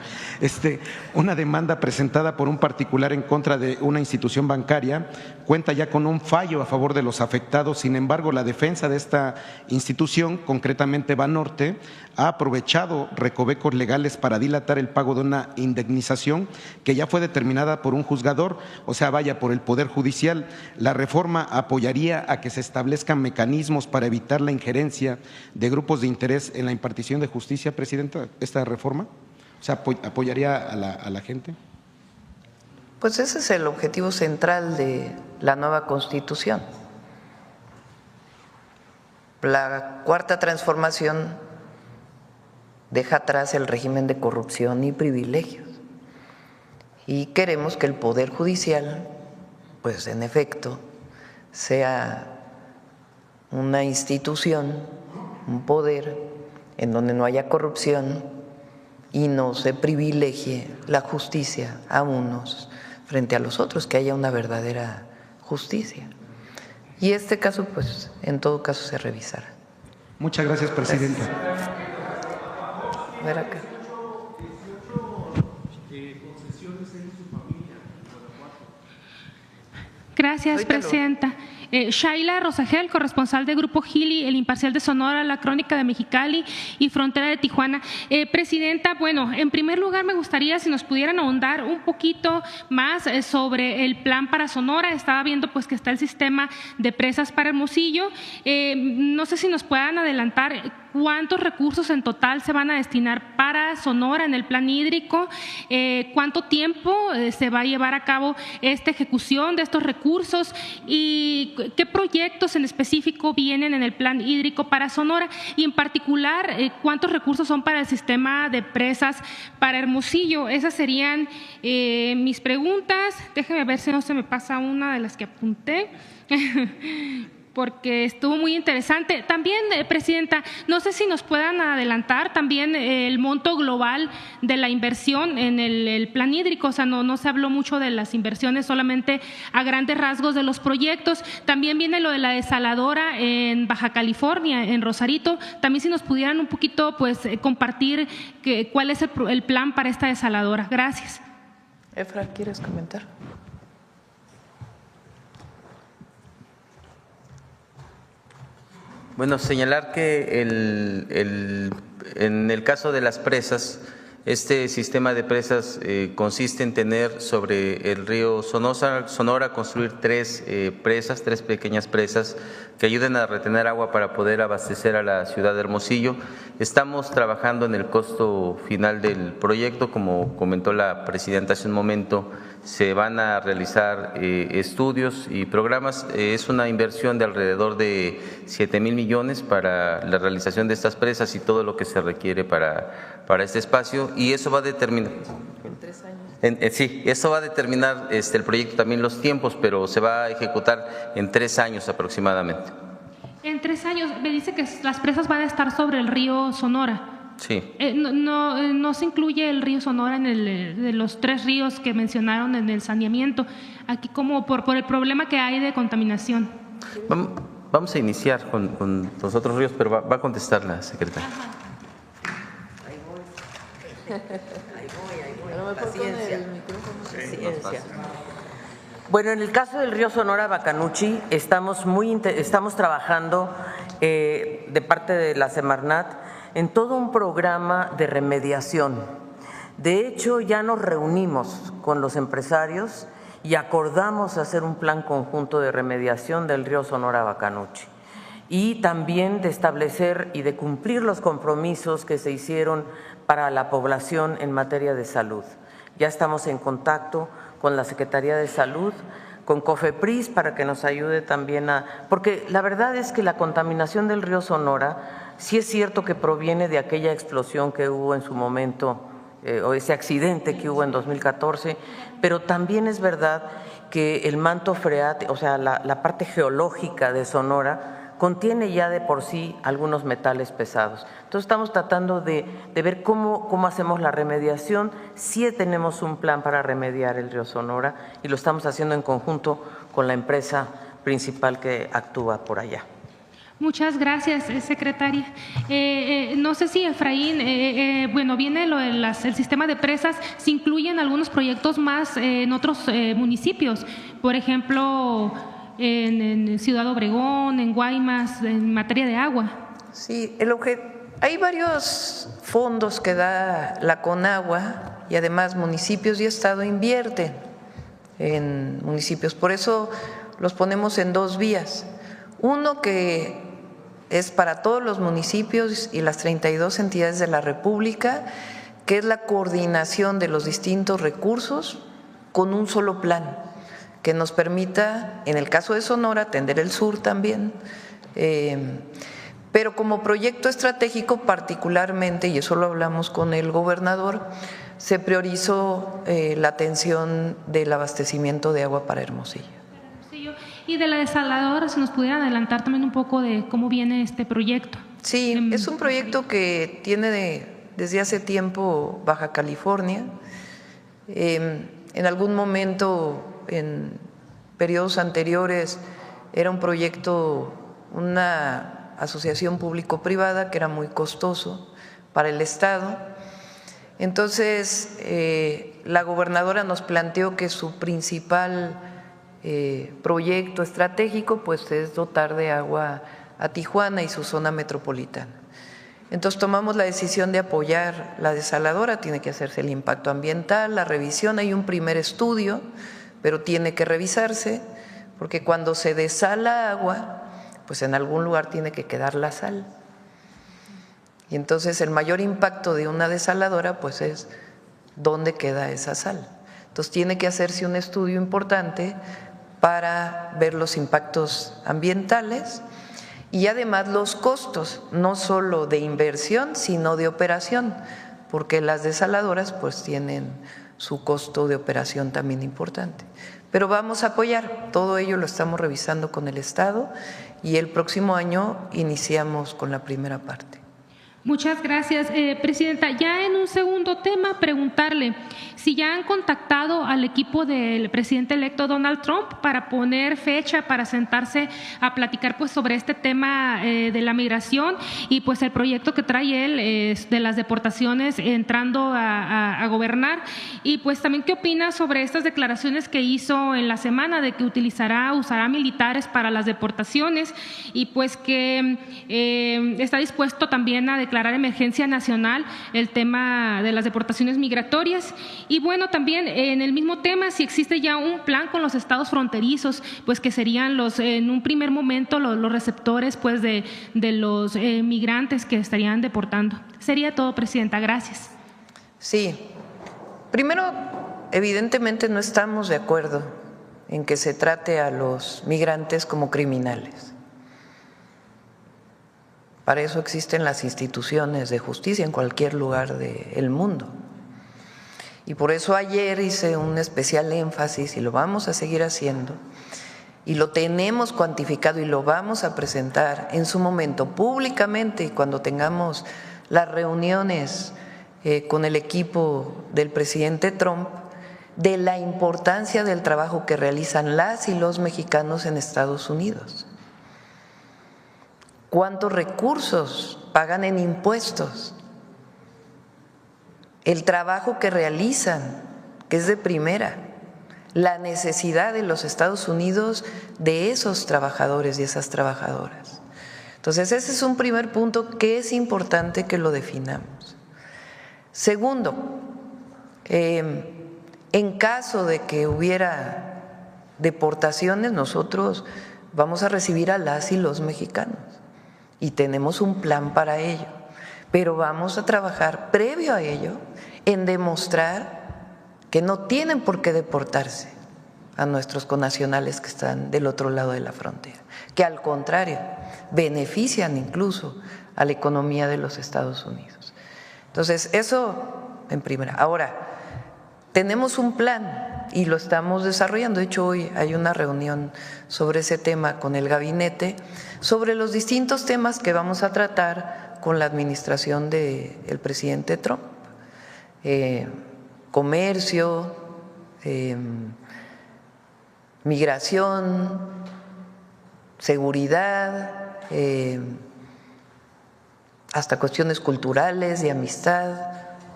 Una demanda presentada por un particular en contra de una institución bancaria cuenta ya con un fallo a favor de los afectados. Sin embargo, la defensa de esta institución, concretamente Banorte, ha aprovechado recovecos legales para dilatar el pago de una indemnización que ya fue determinada por un juzgador, o sea, vaya, por el Poder Judicial. La reforma apoyaría a que se establezcan mecanismos para evitar la injerencia de grupos de interés en la impartición de justicia, Presidenta, esta reforma. O sea, ¿apoyaría a la gente? Pues ese es el objetivo central de la nueva Constitución. La Cuarta Transformación deja atrás el régimen de corrupción y privilegios. Y queremos que el Poder Judicial, pues en efecto, sea una institución, un poder en donde no haya corrupción y no se privilegie la justicia a unos frente a los otros, que haya una verdadera justicia. Y este caso, pues, en todo caso se revisará. Muchas gracias, Presidenta. A ver acá. Gracias, Presidenta. Shaila Rosagel, corresponsal de Grupo Gili, El Imparcial de Sonora, La Crónica de Mexicali y Frontera de Tijuana. Presidenta, bueno, en primer lugar me gustaría si nos pudieran ahondar un poquito más sobre el plan para Sonora. Estaba viendo pues que está el sistema de presas para Hermosillo. No sé si nos puedan adelantar ¿cuántos recursos en total se van a destinar para Sonora en el plan hídrico? ¿Cuánto tiempo se va a llevar a cabo esta ejecución de estos recursos? ¿Y qué proyectos en específico vienen en el plan hídrico para Sonora? Y en particular, ¿cuántos recursos son para el sistema de presas para Hermosillo? Esas serían mis preguntas. Déjeme ver si no se me pasa una de las que apunté. Porque estuvo muy interesante. También, Presidenta, no sé si nos puedan adelantar también el monto global de la inversión en el plan hídrico. O sea, no se habló mucho de las inversiones, solamente a grandes rasgos de los proyectos. También viene lo de la desaladora en Baja California, en Rosarito. También si nos pudieran un poquito pues compartir cuál es el plan para esta desaladora. Gracias. Efra, ¿quieres comentar? Bueno, señalar que en el caso de las presas, este sistema de presas consiste en tener sobre el río Sonora construir tres pequeñas presas que ayuden a retener agua para poder abastecer a la ciudad de Hermosillo. Estamos trabajando en el costo final del proyecto, como comentó la presidenta hace un momento. Se van a realizar estudios y programas. Es una inversión de alrededor de 7,000 millones para la realización de estas presas y todo lo que se requiere para este espacio, y eso va a determinar. ¿En 3 años? Sí, eso va a determinar el proyecto también los tiempos, pero se va a ejecutar en 3 años aproximadamente. En 3 años, me dice que las presas van a estar sobre el río Sonora. Sí. No se incluye el río Sonora en de los 3 ríos que mencionaron en el saneamiento, aquí como por el problema que hay de contaminación. Vamos a iniciar con los otros ríos, pero va a contestar la secretaria. Ahí voy. Paciencia. Bueno, en el caso del río Sonora Bacanuchi estamos trabajando de parte de la Semarnat en todo un programa de remediación. De hecho, ya nos reunimos con los empresarios y acordamos hacer un plan conjunto de remediación del río Sonora Bacanuchi y también de establecer y de cumplir los compromisos que se hicieron para la población en materia de salud. Ya estamos en contacto con la Secretaría de Salud, con COFEPRIS para que nos ayude también porque la verdad es que la contaminación del río Sonora sí es cierto que proviene de aquella explosión que hubo en su momento, o ese accidente que hubo en 2014, pero también es verdad que el manto freático, o sea, la parte geológica de Sonora, contiene ya de por sí algunos metales pesados. Entonces estamos tratando de ver cómo hacemos la remediación. Sí tenemos un plan para remediar el río Sonora y lo estamos haciendo en conjunto con la empresa principal que actúa por allá. Muchas gracias, secretaria. No sé si Efraín, bueno, viene lo del el sistema de presas, se incluyen algunos proyectos más en otros municipios, por ejemplo, en Ciudad Obregón, en Guaymas, en materia de agua. Sí, hay varios fondos que da la Conagua y además municipios y Estado invierten en municipios, por eso los ponemos en 2 vías. Uno que es para todos los municipios y las 32 entidades de la República, que es la coordinación de los distintos recursos con un solo plan, que nos permita, en el caso de Sonora, atender el sur también, pero como proyecto estratégico particularmente, y eso lo hablamos con el gobernador, se priorizó la atención del abastecimiento de agua para Hermosillo. Y de la desaladora, si nos pudieran adelantar también un poco de cómo viene este proyecto. Sí, es un proyecto que tiene desde hace tiempo Baja California. En algún momento, en periodos anteriores, era un proyecto, una asociación público-privada que era muy costoso para el Estado. Entonces, la gobernadora nos planteó que su principal proyecto estratégico pues es dotar de agua a Tijuana y su zona metropolitana. Entonces tomamos la decisión de apoyar la desaladora, tiene que hacerse el impacto ambiental, la revisión, hay un primer estudio, pero tiene que revisarse, porque cuando se desala agua, pues en algún lugar tiene que quedar la sal. Y entonces el mayor impacto de una desaladora pues es dónde queda esa sal. Entonces tiene que hacerse un estudio importante para ver los impactos ambientales y además los costos, no solo de inversión, sino de operación, porque las desaladoras pues tienen su costo de operación también importante. Pero vamos a apoyar, todo ello lo estamos revisando con el Estado y el próximo año iniciamos con la primera parte. Muchas gracias, Presidenta. Ya en un segundo tema, preguntarle si ya han contactado al equipo del presidente electo Donald Trump para poner fecha para sentarse a platicar pues sobre este tema de la migración y pues el proyecto que trae él de las deportaciones entrando a gobernar, y pues también qué opina sobre estas declaraciones que hizo en la semana de que usará militares para las deportaciones y pues que está dispuesto también a declarar emergencia nacional el tema de las deportaciones migratorias. Y bueno, también en el mismo tema, si existe ya un plan con los estados fronterizos, pues que serían en un primer momento los receptores pues de los migrantes que estarían deportando. Sería todo, Presidenta. Gracias. Sí. Primero, evidentemente no estamos de acuerdo en que se trate a los migrantes como criminales. Para eso existen las instituciones de justicia en cualquier lugar del mundo. Y por eso ayer hice un especial énfasis, y lo vamos a seguir haciendo, y lo tenemos cuantificado y lo vamos a presentar en su momento públicamente y cuando tengamos las reuniones con el equipo del presidente Trump, de la importancia del trabajo que realizan las y los mexicanos en Estados Unidos. ¿Cuántos recursos pagan en impuestos? El trabajo que realizan, que es de primera, la necesidad de los Estados Unidos de esos trabajadores y esas trabajadoras. Entonces, ese es un primer punto que es importante que lo definamos. Segundo, en caso de que hubiera deportaciones, nosotros vamos a recibir a las y los mexicanos y tenemos un plan para ello, pero vamos a trabajar previo a ello en demostrar que no tienen por qué deportarse a nuestros connacionales que están del otro lado de la frontera, que al contrario benefician incluso a la economía de los Estados Unidos. Entonces, eso en primera. Ahora, tenemos un plan y lo estamos desarrollando. De hecho, hoy hay una reunión sobre ese tema con el gabinete, sobre los distintos temas que vamos a tratar con la administración del presidente Trump. Comercio, migración, seguridad, hasta cuestiones culturales, de amistad,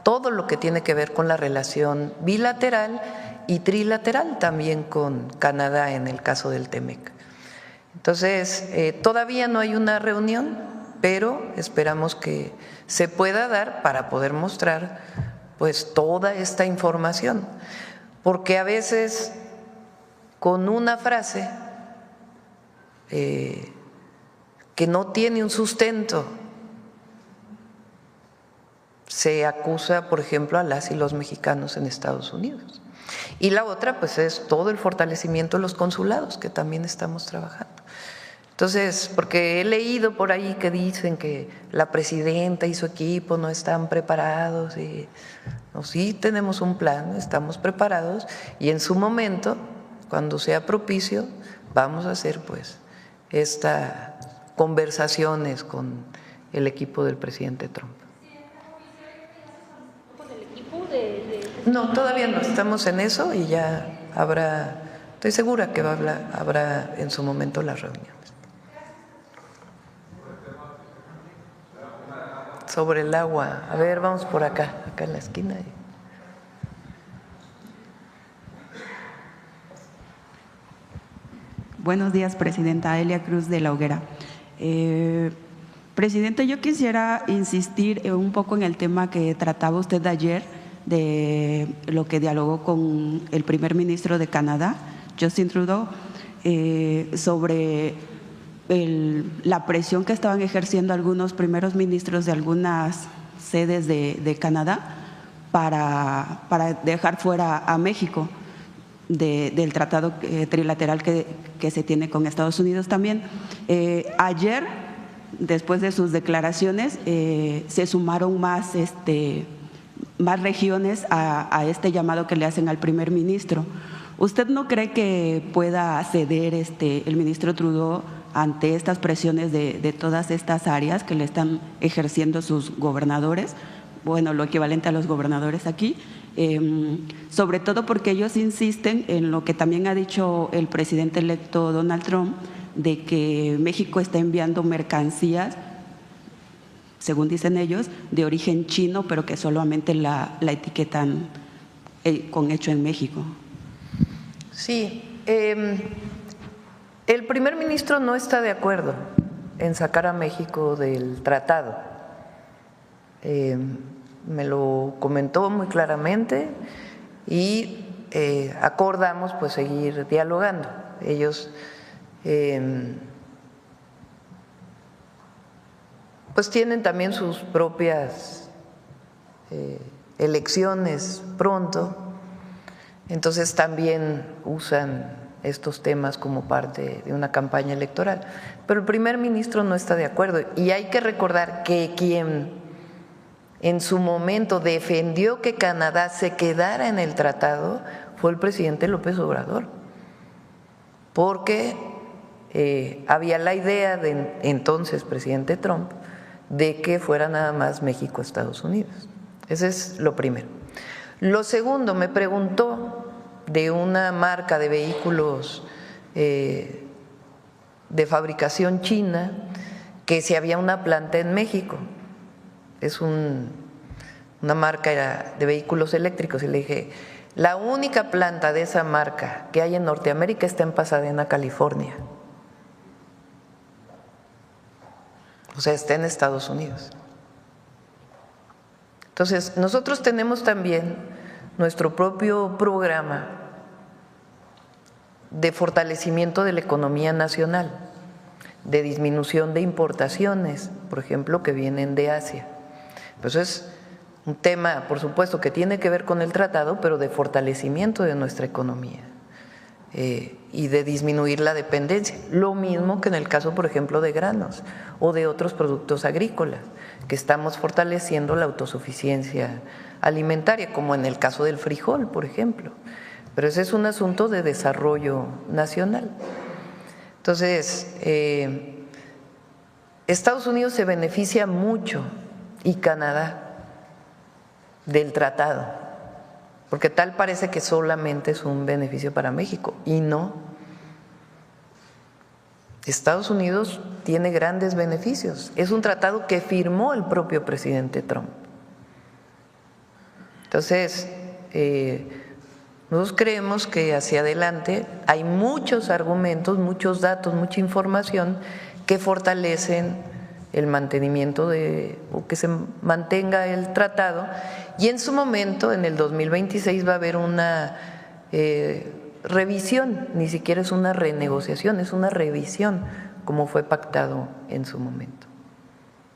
todo lo que tiene que ver con la relación bilateral y trilateral también con Canadá en el caso del TEMEC. Entonces, todavía no hay una reunión, pero esperamos que se pueda dar para poder mostrar pues toda esta información, porque a veces con una frase que no tiene un sustento se acusa, por ejemplo, a las y los mexicanos en Estados Unidos. Y la otra, pues, es todo el fortalecimiento de los consulados, que también estamos trabajando. Entonces, porque he leído por ahí que dicen que la presidenta y su equipo no están preparados. Y, no, sí tenemos un plan, estamos preparados y en su momento, cuando sea propicio, vamos a hacer pues estas conversaciones con el equipo del presidente Trump. No, todavía no, estamos en eso y ya habrá, estoy segura que habrá en su momento las reuniones. Sobre el agua, a ver, vamos por acá en la esquina. Buenos días, Presidenta. Elia Cruz de La Hoguera. Presidente, yo quisiera insistir un poco en el tema que trataba usted ayer, de lo que dialogó con el primer ministro de Canadá, Justin Trudeau, sobre la presión que estaban ejerciendo algunos primeros ministros de algunas sedes de Canadá para dejar fuera a México del tratado trilateral que se tiene con Estados Unidos también. Ayer, después de sus declaraciones, se sumaron más regiones a este llamado que le hacen al primer ministro. ¿Usted no cree que pueda ceder el ministro Trudeau ante estas presiones de todas estas áreas que le están ejerciendo sus gobernadores? Bueno, lo equivalente a los gobernadores aquí, sobre todo porque ellos insisten en lo que también ha dicho el presidente electo Donald Trump, de que México está enviando mercancías, según dicen ellos, de origen chino, pero que solamente la etiquetan con hecho en México. Sí, el primer ministro no está de acuerdo en sacar a México del tratado. Me lo comentó muy claramente y acordamos pues seguir dialogando. Ellos pues tienen también sus propias elecciones pronto, entonces también usan estos temas como parte de una campaña electoral. Pero el primer ministro no está de acuerdo y hay que recordar que quien en su momento defendió que Canadá se quedara en el tratado fue el presidente López Obrador, porque había la idea de entonces presidente Trump de que fuera nada más México-Estados Unidos. Ese es lo primero. Lo segundo, me preguntó de una marca de vehículos de fabricación china que si había una planta en México. Es una marca de vehículos eléctricos y le dije, la única planta de esa marca que hay en Norteamérica está en Pasadena, California. O sea, está en Estados Unidos. Entonces, nosotros tenemos también nuestro propio programa de fortalecimiento de la economía nacional, de disminución de importaciones, por ejemplo, que vienen de Asia. Pues es un tema, por supuesto, que tiene que ver con el tratado, pero de fortalecimiento de nuestra economía y de disminuir la dependencia. Lo mismo que en el caso, por ejemplo, de granos o de otros productos agrícolas, que estamos fortaleciendo la autosuficiencia alimentaria, como en el caso del frijol, por ejemplo. Pero ese es un asunto de desarrollo nacional. Entonces, Estados Unidos se beneficia mucho y Canadá del tratado, porque tal parece que solamente es un beneficio para México y no. Estados Unidos tiene grandes beneficios. Es un tratado que firmó el propio presidente Trump. Entonces, nosotros creemos que hacia adelante hay muchos argumentos, muchos datos, mucha información que fortalecen el mantenimiento o que se mantenga el tratado, y en su momento, en el 2026, va a haber una revisión, ni siquiera es una renegociación, es una revisión, como fue pactado en su momento.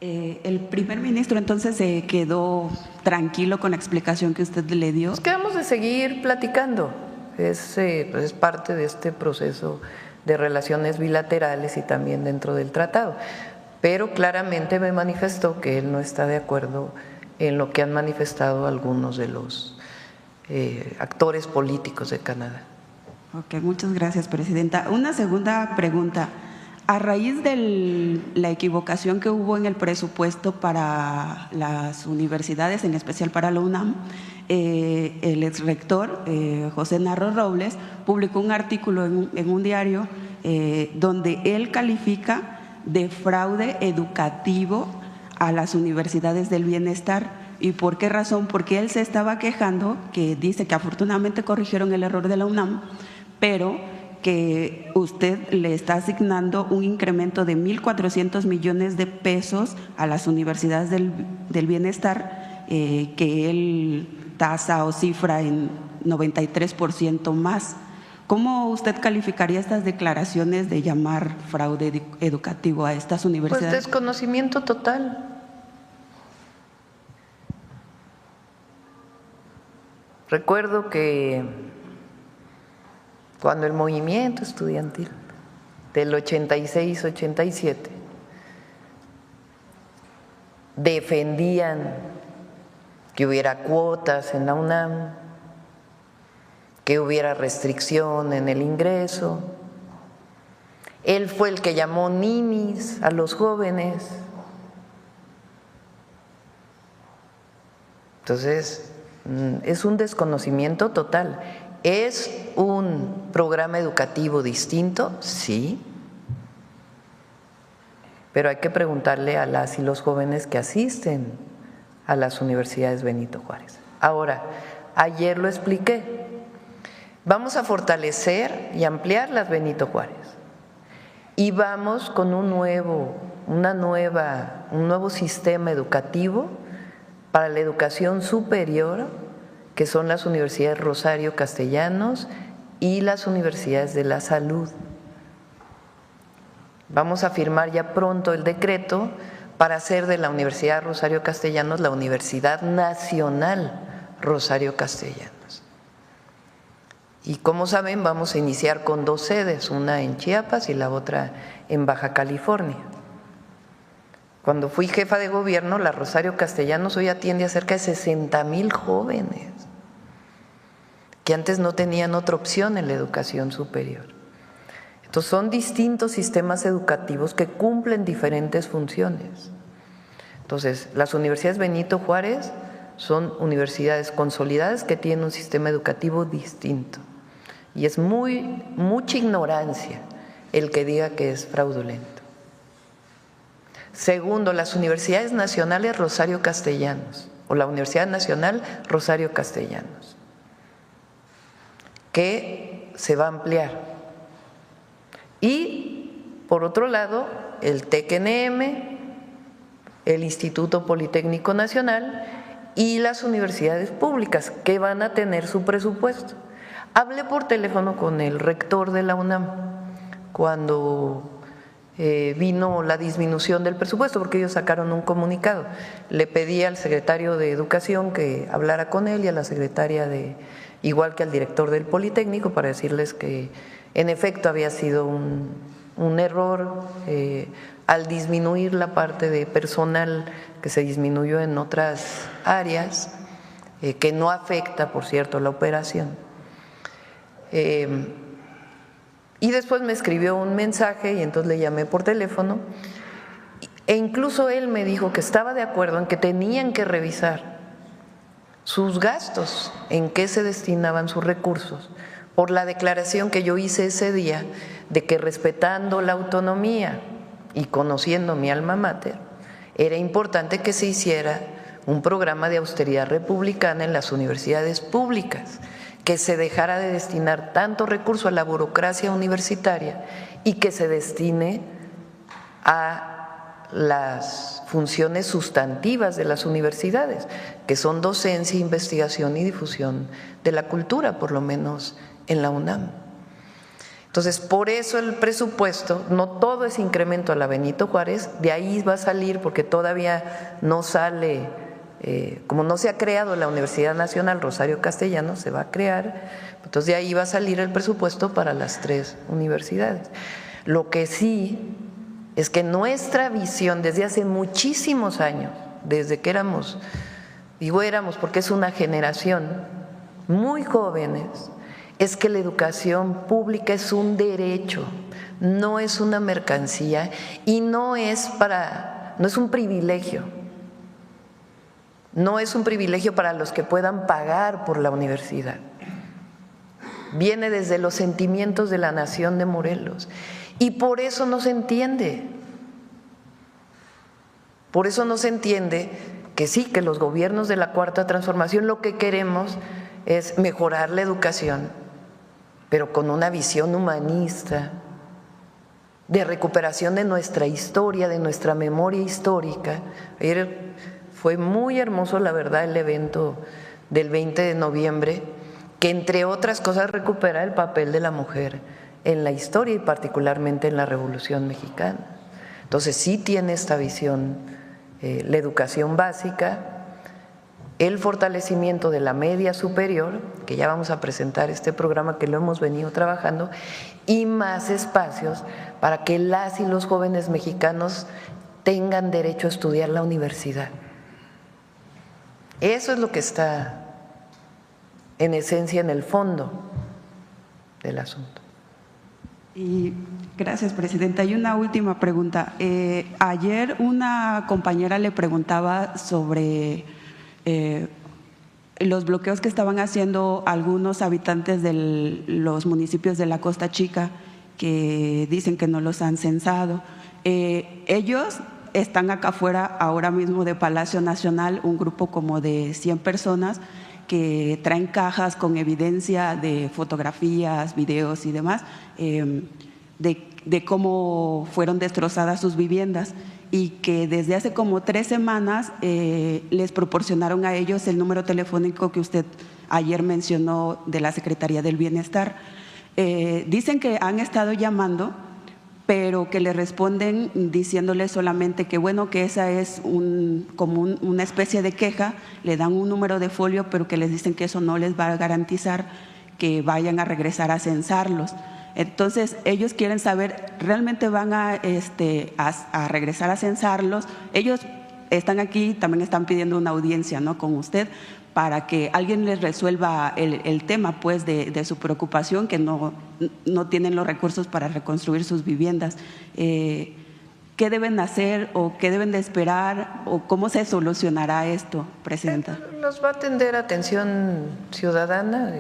¿El primer ministro entonces se quedó tranquilo con la explicación que usted le dio? Pues que vamos a seguir platicando, pues es parte de este proceso de relaciones bilaterales y también dentro del tratado. Pero claramente me manifestó que él no está de acuerdo en lo que han manifestado algunos de los actores políticos de Canadá. Ok, muchas gracias, presidenta. Una segunda pregunta. A raíz de la equivocación que hubo en el presupuesto para las universidades, en especial para la UNAM, el exrector José Narro Robles publicó un artículo en un diario donde él califica de fraude educativo a las universidades del bienestar. ¿Y por qué razón? Porque él se estaba quejando, que dice que afortunadamente corrigieron el error de la UNAM, pero que usted le está asignando un incremento de 1.400 millones de pesos a las universidades del bienestar, que él tasa o cifra en 93% más. ¿Cómo usted calificaría estas declaraciones de llamar fraude educativo a estas universidades? Pues desconocimiento total. Recuerdo que cuando el movimiento estudiantil del 86-87 defendían que hubiera cuotas en la UNAM, que hubiera restricción en el ingreso. Él fue el que llamó ninis a los jóvenes. Entonces, es un desconocimiento total. ¿Es un programa educativo distinto? Sí. Pero hay que preguntarle a las y los jóvenes que asisten a las universidades Benito Juárez. Ahora, ayer lo expliqué. Vamos a fortalecer y ampliar las Benito Juárez. Y vamos con un nuevo sistema educativo para la educación superior, que son las universidades Rosario Castellanos y las universidades de la salud. Vamos a firmar ya pronto el decreto para hacer de la Universidad Rosario Castellanos la Universidad Nacional Rosario Castellanos. Y como saben, vamos a iniciar con 2 sedes, una en Chiapas y la otra en Baja California. Cuando fui jefa de gobierno, la Rosario Castellanos hoy atiende a cerca de 60,000 jóvenes que antes no tenían otra opción en la educación superior. Entonces son distintos sistemas educativos que cumplen diferentes funciones. Entonces, las universidades Benito Juárez son universidades consolidadas que tienen un sistema educativo distinto. Y es mucha ignorancia el que diga que es fraudulento. Segundo, las universidades nacionales Rosario Castellanos o la Universidad Nacional Rosario Castellanos, que se va a ampliar. Y, por otro lado, el TECNM, el Instituto Politécnico Nacional y las universidades públicas, que van a tener su presupuesto. Hablé por teléfono con el rector de la UNAM cuando vino la disminución del presupuesto, porque ellos sacaron un comunicado. Le pedí al secretario de Educación que hablara con él y a la secretaria igual que al director del Politécnico, para decirles que en efecto había sido un error al disminuir la parte de personal que se disminuyó en otras áreas, que no afecta, por cierto, la operación. Y después me escribió un mensaje y entonces le llamé por teléfono e incluso él me dijo que estaba de acuerdo en que tenían que revisar sus gastos, en qué se destinaban sus recursos, por la declaración que yo hice ese día de que, respetando la autonomía y conociendo mi alma mater, era importante que se hiciera un programa de austeridad republicana en las universidades públicas, que se dejara de destinar tanto recurso a la burocracia universitaria y que se destine a las funciones sustantivas de las universidades, que son docencia, investigación y difusión de la cultura, por lo menos en la UNAM. Entonces, por eso el presupuesto, no todo es incremento a la Benito Juárez, de ahí va a salir, porque todavía no sale, como no se ha creado la Universidad Nacional Rosario Castellanos, se va a crear, entonces de ahí va a salir el presupuesto para las 3 universidades. Lo que sí es que nuestra visión desde hace muchísimos años, desde que éramos porque es una generación muy jóvenes, es que la educación pública es un derecho, no es una mercancía y no es un privilegio. No es un privilegio para los que puedan pagar por la universidad. Viene desde los sentimientos de la nación de Morelos y por eso no se entiende. Por eso no se entiende que sí, que los gobiernos de la Cuarta Transformación lo que queremos es mejorar la educación, pero con una visión humanista, de recuperación de nuestra historia, de nuestra memoria histórica. Ayer fue muy hermoso, la verdad, el evento del 20 de noviembre, que entre otras cosas recupera el papel de la mujer en la historia y particularmente en la Revolución Mexicana. Entonces sí tiene esta visión, la educación básica, el fortalecimiento de la media superior, que ya vamos a presentar este programa que lo hemos venido trabajando, y más espacios para que las y los jóvenes mexicanos tengan derecho a estudiar la universidad. Eso es lo que está en esencia en el fondo del asunto. Y gracias, presidenta. Y una última pregunta. Ayer una compañera le preguntaba sobre los bloqueos que estaban haciendo algunos habitantes de los municipios de la Costa Chica, que dicen que no los han censado. Ellos están acá afuera ahora mismo de Palacio Nacional, un grupo como de 100 personas que traen cajas con evidencia de fotografías, videos y demás, de cómo fueron destrozadas sus viviendas, y que desde hace como 3 semanas les proporcionaron a ellos el número telefónico que usted ayer mencionó de la Secretaría del Bienestar. Dicen que han estado llamando, pero que le responden diciéndole solamente que bueno, que esa es como una especie de queja, le dan un número de folio, pero que les dicen que eso no les va a garantizar que vayan a regresar a censarlos. Entonces ellos quieren saber, ¿realmente van a regresar a censarlos? Ellos están aquí, también están pidiendo una audiencia, ¿no?, con usted, para que alguien les resuelva el tema, pues, de su preocupación, que no tienen los recursos para reconstruir sus viviendas. ¿Qué deben hacer o qué deben de esperar o cómo se solucionará esto, presidenta? Nos va a atender Atención Ciudadana,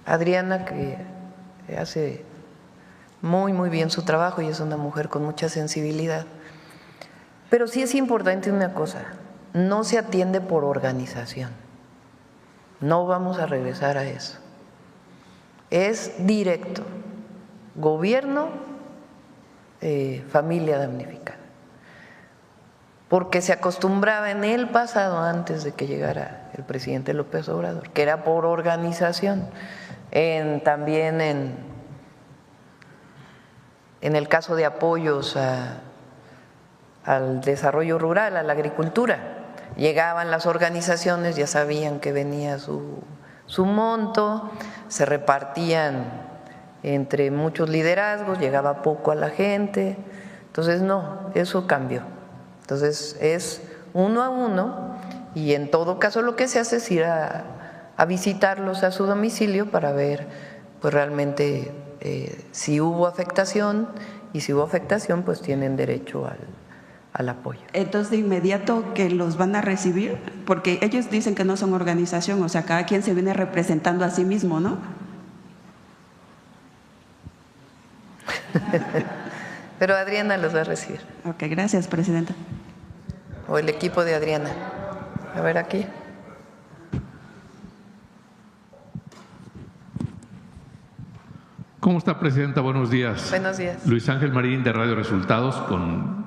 Adriana, que hace muy, muy bien su trabajo y es una mujer con mucha sensibilidad. Pero sí es importante una cosa: no se atiende por organización. No vamos a regresar a eso. Es directo. Gobierno, familia damnificada. Porque se acostumbraba en el pasado, antes de que llegara el presidente López Obrador, que era por organización. También en el caso de apoyos al desarrollo rural, a la agricultura. Llegaban las organizaciones, ya sabían que venía su monto, se repartían entre muchos liderazgos, llegaba poco a la gente. Entonces no, eso cambió. Entonces es 1 a 1 y en todo caso lo que se hace es ir a visitarlos a su domicilio para ver pues realmente si hubo afectación, y si hubo afectación pues tienen derecho al apoyo. Entonces, de inmediato que los van a recibir, porque ellos dicen que no son organización, o sea, cada quien se viene representando a sí mismo, ¿no? Pero Adriana los va a recibir. Ok, gracias, presidenta. O el equipo de Adriana. A ver aquí. ¿Cómo está, presidenta? Buenos días. Buenos días. Luis Ángel Marín, de Radio Resultados, con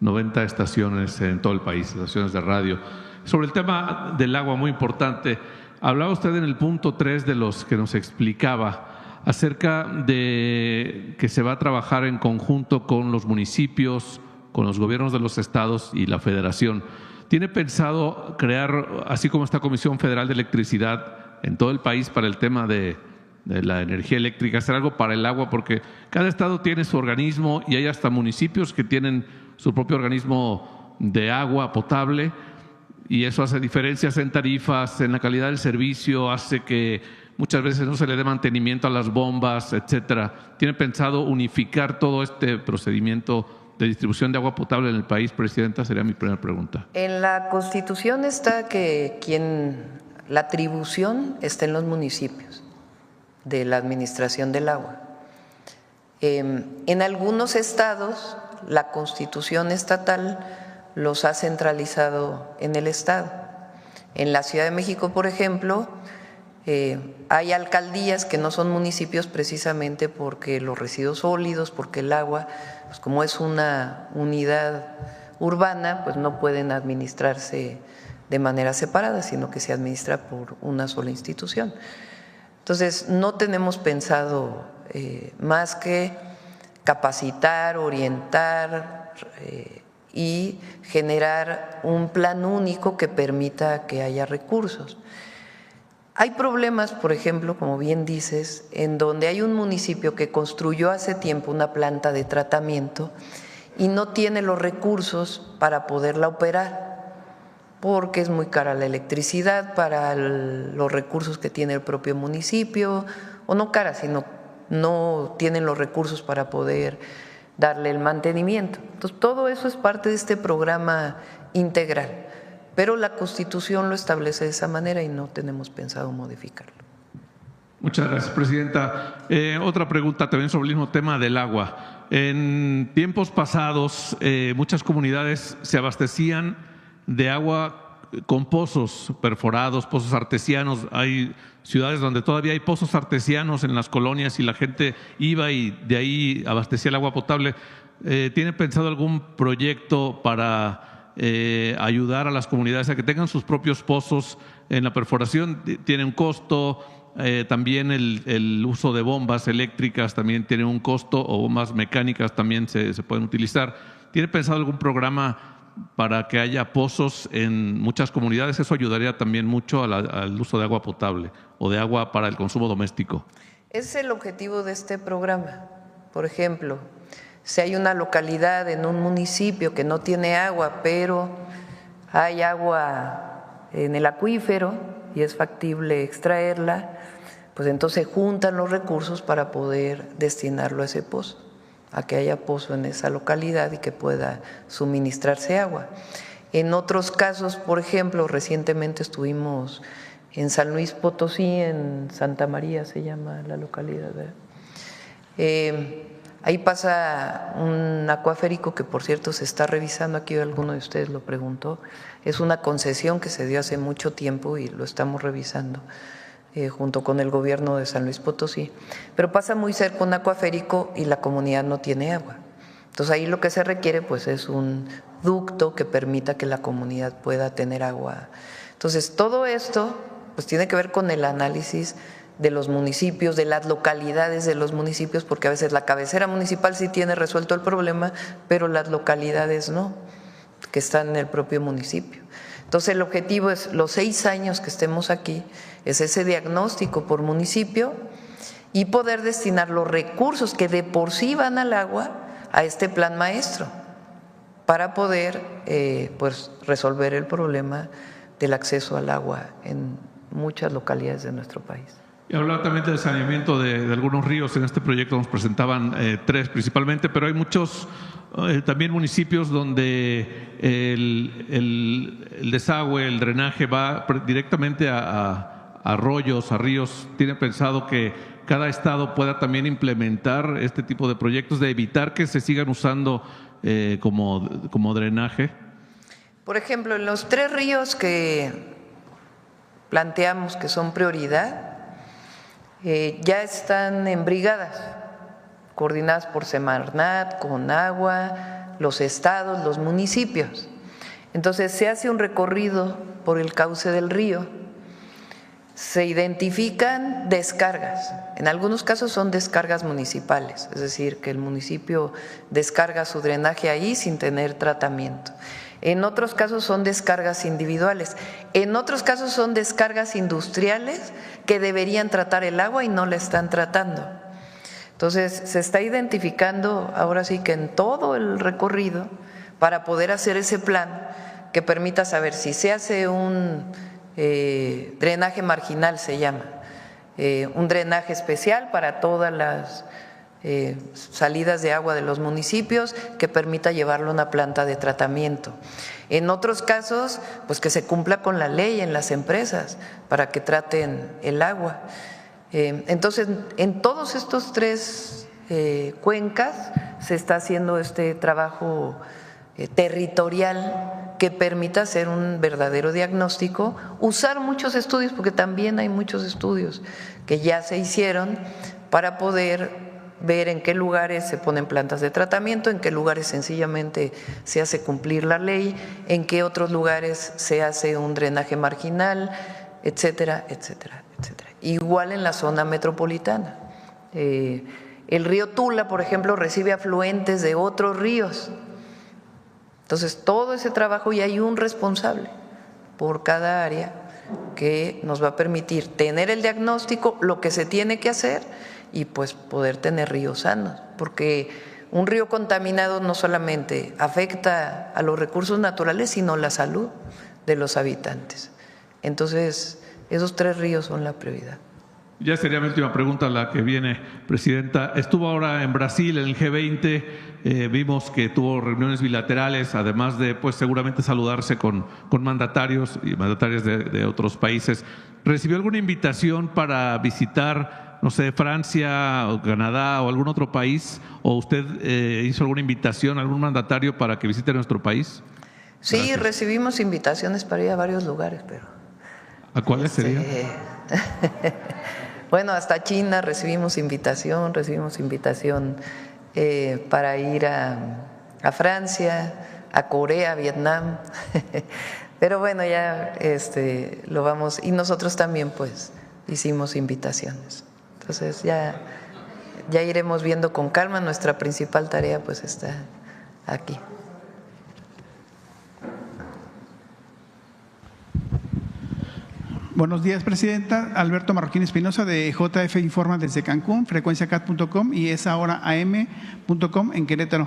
90 estaciones en todo el país, estaciones de radio. Sobre el tema del agua, muy importante, hablaba usted en el punto 3 de los que nos explicaba acerca de que se va a trabajar en conjunto con los municipios, con los gobiernos de los estados y la federación. ¿Tiene pensado crear, así como esta Comisión Federal de Electricidad, en todo el país para el tema de la energía eléctrica, hacer algo para el agua? Porque cada estado tiene su organismo y hay hasta municipios que tienen su propio organismo de agua potable, y eso hace diferencias en tarifas, en la calidad del servicio, hace que muchas veces no se le dé mantenimiento a las bombas, etcétera. ¿Tiene pensado unificar todo este procedimiento de distribución de agua potable en el país, presidenta? Sería mi primera pregunta. En la Constitución está que la atribución está en los municipios de la administración del agua. En algunos estados la Constitución estatal los ha centralizado en el estado. En la Ciudad de México, por ejemplo, hay alcaldías que no son municipios precisamente porque los residuos sólidos, porque el agua, pues como es una unidad urbana, pues no pueden administrarse de manera separada, sino que se administra por una sola institución. Entonces, no tenemos pensado más que capacitar, orientar y generar un plan único que permita que haya recursos. Hay problemas, por ejemplo, como bien dices, en donde hay un municipio que construyó hace tiempo una planta de tratamiento y no tiene los recursos para poderla operar, porque es muy cara la electricidad para los recursos que tiene el propio municipio, o no cara, sino no tienen los recursos para poder darle el mantenimiento. Entonces, todo eso es parte de este programa integral. Pero la Constitución lo establece de esa manera y no tenemos pensado modificarlo. Muchas gracias, Presidenta. Otra pregunta también sobre el mismo tema del agua. En tiempos pasados, muchas comunidades se abastecían de agua con pozos perforados, pozos artesianos. Hay ciudades donde todavía hay pozos artesianos en las colonias y la gente iba y de ahí abastecía el agua potable. ¿Tiene pensado algún proyecto para ayudar a las comunidades a que tengan sus propios pozos? En la perforación tiene un costo, también el uso de bombas eléctricas también tiene un costo, o bombas mecánicas también se pueden utilizar. ¿Tiene pensado algún programa para que haya pozos en muchas comunidades? Eso ayudaría también mucho al uso de agua potable o de agua para el consumo doméstico. Es el objetivo de este programa. Por ejemplo, si hay una localidad en un municipio que no tiene agua, pero hay agua en el acuífero y es factible extraerla, pues entonces juntan los recursos para poder destinarlo a ese pozo, a que haya pozo en esa localidad y que pueda suministrarse agua. En otros casos, por ejemplo, recientemente estuvimos en San Luis Potosí, en Santa María se llama la localidad, ¿verdad? Ahí pasa un acuaférico que, por cierto, se está revisando, aquí alguno de ustedes lo preguntó, es una concesión que se dio hace mucho tiempo y lo estamos revisando junto con el gobierno de San Luis Potosí, pero pasa muy cerca un acuaférico y la comunidad no tiene agua. Entonces ahí lo que se requiere pues es un ducto que permita que la comunidad pueda tener agua. Entonces todo esto pues tiene que ver con el análisis de los municipios, de las localidades de los municipios, porque a veces la cabecera municipal sí tiene resuelto el problema, pero las localidades no, que están en el propio municipio. Entonces el objetivo es, los 6 años que estemos aquí, es ese diagnóstico por municipio y poder destinar los recursos que de por sí van al agua a este plan maestro para poder pues resolver el problema del acceso al agua en muchas localidades de nuestro país. Y hablaba también del saneamiento de algunos ríos. En este proyecto nos presentaban 3 principalmente, pero hay muchos también municipios donde el desagüe, el drenaje va directamente a arroyos, a ríos. ¿Tiene pensado que cada estado pueda también implementar este tipo de proyectos de evitar que se sigan usando como drenaje? Por ejemplo, en los 3 ríos que planteamos que son prioridad, ya están en brigadas coordinadas por Semarnat, Conagua, los estados, los municipios. Entonces se hace un recorrido por el cauce del río, se identifican descargas, en algunos casos son descargas municipales, es decir, que el municipio descarga su drenaje ahí sin tener tratamiento. En otros casos son descargas individuales, en otros casos son descargas industriales que deberían tratar el agua y no la están tratando. Entonces se está identificando ahora sí que en todo el recorrido para poder hacer ese plan que permita saber si se hace un drenaje marginal, se llama, un drenaje especial para todas las salidas de agua de los municipios que permita llevarlo a una planta de tratamiento. En otros casos, pues que se cumpla con la ley en las empresas para que traten el agua. Entonces, en todos estos 3 cuencas se está haciendo este trabajo territorial que permita hacer un verdadero diagnóstico, usar muchos estudios, porque también hay muchos estudios que ya se hicieron para poder ver en qué lugares se ponen plantas de tratamiento, en qué lugares sencillamente se hace cumplir la ley, en qué otros lugares se hace un drenaje marginal, etcétera, etcétera, etcétera. Igual en la zona metropolitana. El río Tula, por ejemplo, recibe afluentes de otros ríos. Entonces, todo ese trabajo, y hay un responsable por cada área que nos va a permitir tener el diagnóstico, lo que se tiene que hacer y pues poder tener ríos sanos, porque un río contaminado no solamente afecta a los recursos naturales, sino la salud de los habitantes. Entonces, esos 3 ríos son la prioridad. Ya sería mi última pregunta la que viene, Presidenta. Estuvo ahora en Brasil, en el G20, vimos que tuvo reuniones bilaterales, además de pues seguramente saludarse con mandatarios y mandatarias de otros países. ¿Recibió alguna invitación para visitar, no sé, Francia o Canadá o algún otro país? ¿O usted hizo alguna invitación a algún mandatario para que visite nuestro país? Sí, Gracias. Recibimos invitaciones para ir a varios lugares, pero… ¿A cuáles serían? Bueno, hasta China recibimos invitación para ir a Francia, a Corea, a Vietnam, pero bueno, ya lo vamos, y nosotros también pues hicimos invitaciones. Entonces ya iremos viendo con calma, nuestra principal tarea pues está aquí. Buenos días, Presidenta. Alberto Marroquín Espinosa de JF Informa desde Cancún, frecuenciacat.com y es ahora am.com en Querétaro.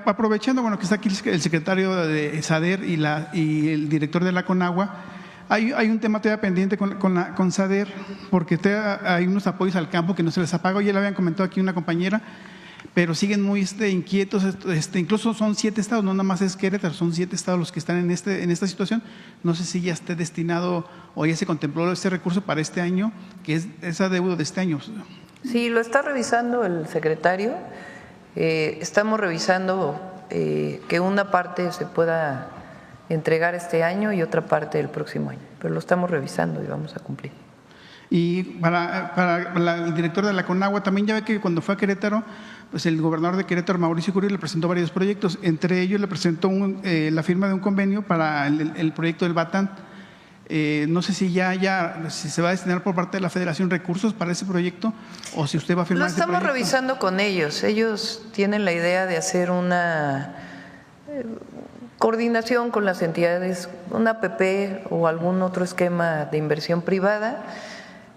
Aprovechando que está aquí el secretario de SADER y el director de la CONAGUA, hay un tema todavía pendiente con SADER, porque hay unos apoyos al campo que no se les ha pagado. Ya lo habían comentado aquí una compañera, pero siguen muy inquietos. Incluso son 7 estados, no nada más es Querétaro, son 7 estados los que están en esta situación. No sé si ya esté destinado o ya se contempló ese recurso para este año, que es esa deuda de este año. Sí, lo está revisando el secretario. Estamos revisando que una parte se pueda entregar este año y otra parte el próximo año, pero lo estamos revisando y vamos a cumplir. Y para el director de la CONAGUA, también ya ve que cuando fue a Querétaro, pues el gobernador de Querétaro, Mauricio Curi, le presentó varios proyectos. Entre ellos le presentó la firma de un convenio para el proyecto del Batán. No sé si si se va a destinar por parte de la Federación recursos para ese proyecto o si usted va a firmar ese proyecto. Lo estamos revisando con ellos. Ellos tienen la idea de hacer una coordinación con las entidades, una APP o algún otro esquema de inversión privada.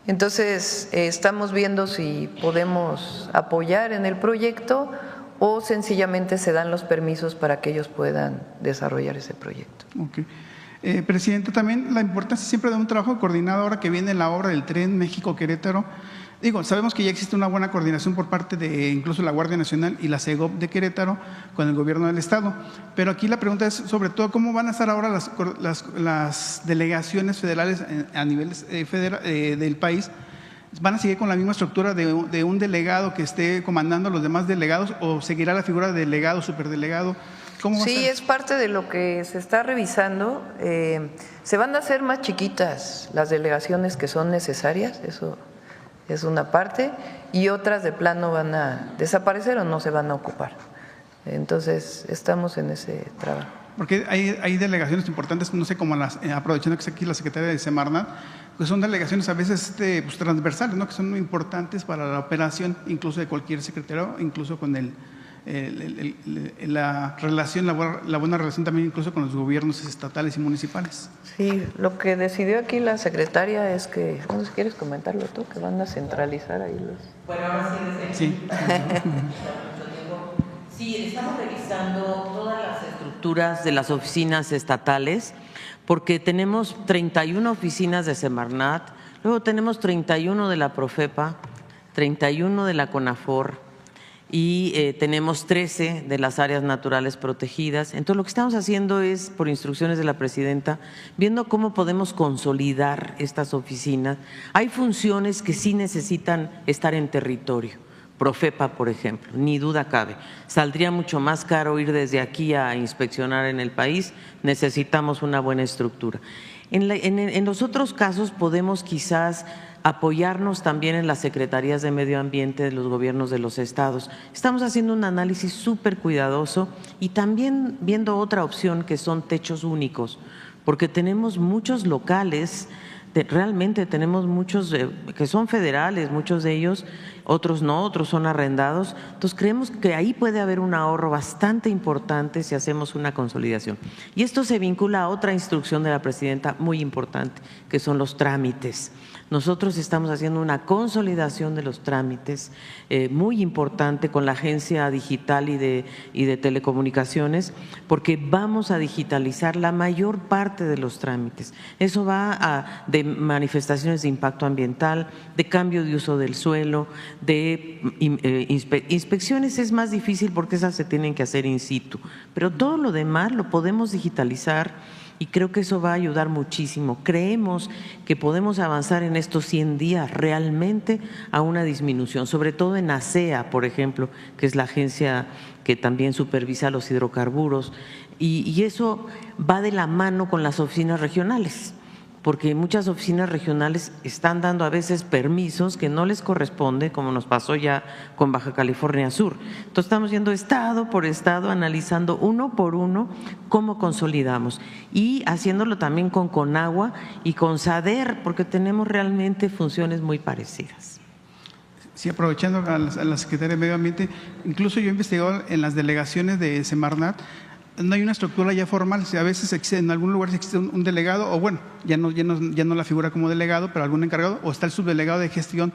Entonces, estamos viendo si podemos apoyar en el proyecto o sencillamente se dan los permisos para que ellos puedan desarrollar ese proyecto. Okay. Presidente, también la importancia siempre de un trabajo coordinado ahora que viene la obra del tren México-Querétaro. Sabemos que ya existe una buena coordinación por parte de incluso la Guardia Nacional y la CEGOP de Querétaro con el gobierno del estado, pero aquí la pregunta es sobre todo cómo van a estar ahora las delegaciones federales a nivel del país. ¿Van a seguir con la misma estructura de un delegado que esté comandando a los demás delegados o seguirá la figura de delegado, superdelegado? Sí, es parte de lo que se está revisando. Se van a hacer más chiquitas las delegaciones que son necesarias, eso es una parte, y otras de plano van a desaparecer o no se van a ocupar. Entonces, estamos en ese trabajo. Porque hay delegaciones importantes, no sé, como aprovechando que está aquí la secretaria de Semarnat, pues son delegaciones a veces pues, transversales, ¿no? Que son muy importantes para la operación, incluso de cualquier secretario, incluso con la buena relación también incluso con los gobiernos estatales y municipales. Sí, lo que decidió aquí la secretaria es que, no sé si quieres comentarlo tú, que van a centralizar ahí los… Bueno, ahora sí. Sí, estamos revisando todas las estructuras de las oficinas estatales porque tenemos 31 oficinas de Semarnat, luego tenemos 31 de la Profepa, 31 de la CONAFOR, y tenemos 13 de las áreas naturales protegidas. Entonces, lo que estamos haciendo es, por instrucciones de la presidenta, viendo cómo podemos consolidar estas oficinas. Hay funciones que sí necesitan estar en territorio. Profepa, por ejemplo, ni duda cabe. Saldría mucho más caro ir desde aquí a inspeccionar en el país. Necesitamos una buena estructura. En los otros casos podemos quizás apoyarnos también en las secretarías de medio ambiente de los gobiernos de los estados. Estamos haciendo un análisis súper cuidadoso y también viendo otra opción que son techos únicos, porque tenemos muchos locales, realmente tenemos muchos que son federales, muchos de ellos, otros no, otros son arrendados. Entonces creemos que ahí puede haber un ahorro bastante importante si hacemos una consolidación. Y esto se vincula a otra instrucción de la presidenta muy importante, que son los trámites. Nosotros estamos haciendo una consolidación de los trámites muy importante con la Agencia Digital y de Telecomunicaciones, porque vamos a digitalizar la mayor parte de los trámites. Eso va de manifestaciones de impacto ambiental, de cambio de uso del suelo, de inspecciones es más difícil porque esas se tienen que hacer in situ, pero todo lo demás lo podemos digitalizar. Y creo que eso va a ayudar muchísimo. Creemos que podemos avanzar en estos 100 días realmente a una disminución, sobre todo en ASEA, por ejemplo, que es la agencia que también supervisa los hidrocarburos. Y eso va de la mano con las oficinas regionales, porque muchas oficinas regionales están dando a veces permisos que no les corresponde, como nos pasó ya con Baja California Sur. Entonces estamos yendo estado por estado, analizando uno por uno cómo consolidamos y haciéndolo también con Conagua y con SADER, porque tenemos realmente funciones muy parecidas. Sí, aprovechando a la Secretaría de Medio Ambiente, incluso yo he investigado en las delegaciones de Semarnat. No hay una estructura ya formal, a veces existe, en algún lugar existe un delegado, o bueno, ya no la figura como delegado, pero algún encargado, o está el subdelegado de gestión.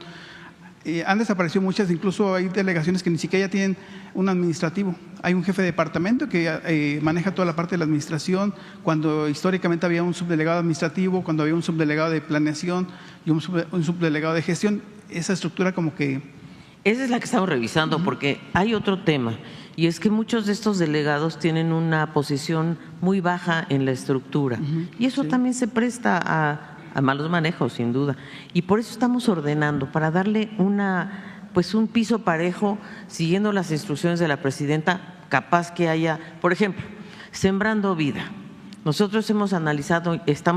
Han desaparecido muchas, incluso hay delegaciones que ni siquiera ya tienen un administrativo. Hay un jefe de departamento que maneja toda la parte de la administración, cuando históricamente había un subdelegado administrativo, cuando había un subdelegado de planeación y un subdelegado de gestión. Esa estructura como que… Esa es la que estamos revisando, porque hay otro tema. Y es que muchos de estos delegados tienen una posición muy baja en la estructura y eso también se presta a malos manejos, sin duda. Y por eso estamos ordenando, para darle un piso parejo, siguiendo las instrucciones de la presidenta, capaz que haya, por ejemplo, Sembrando Vida. Nosotros estamos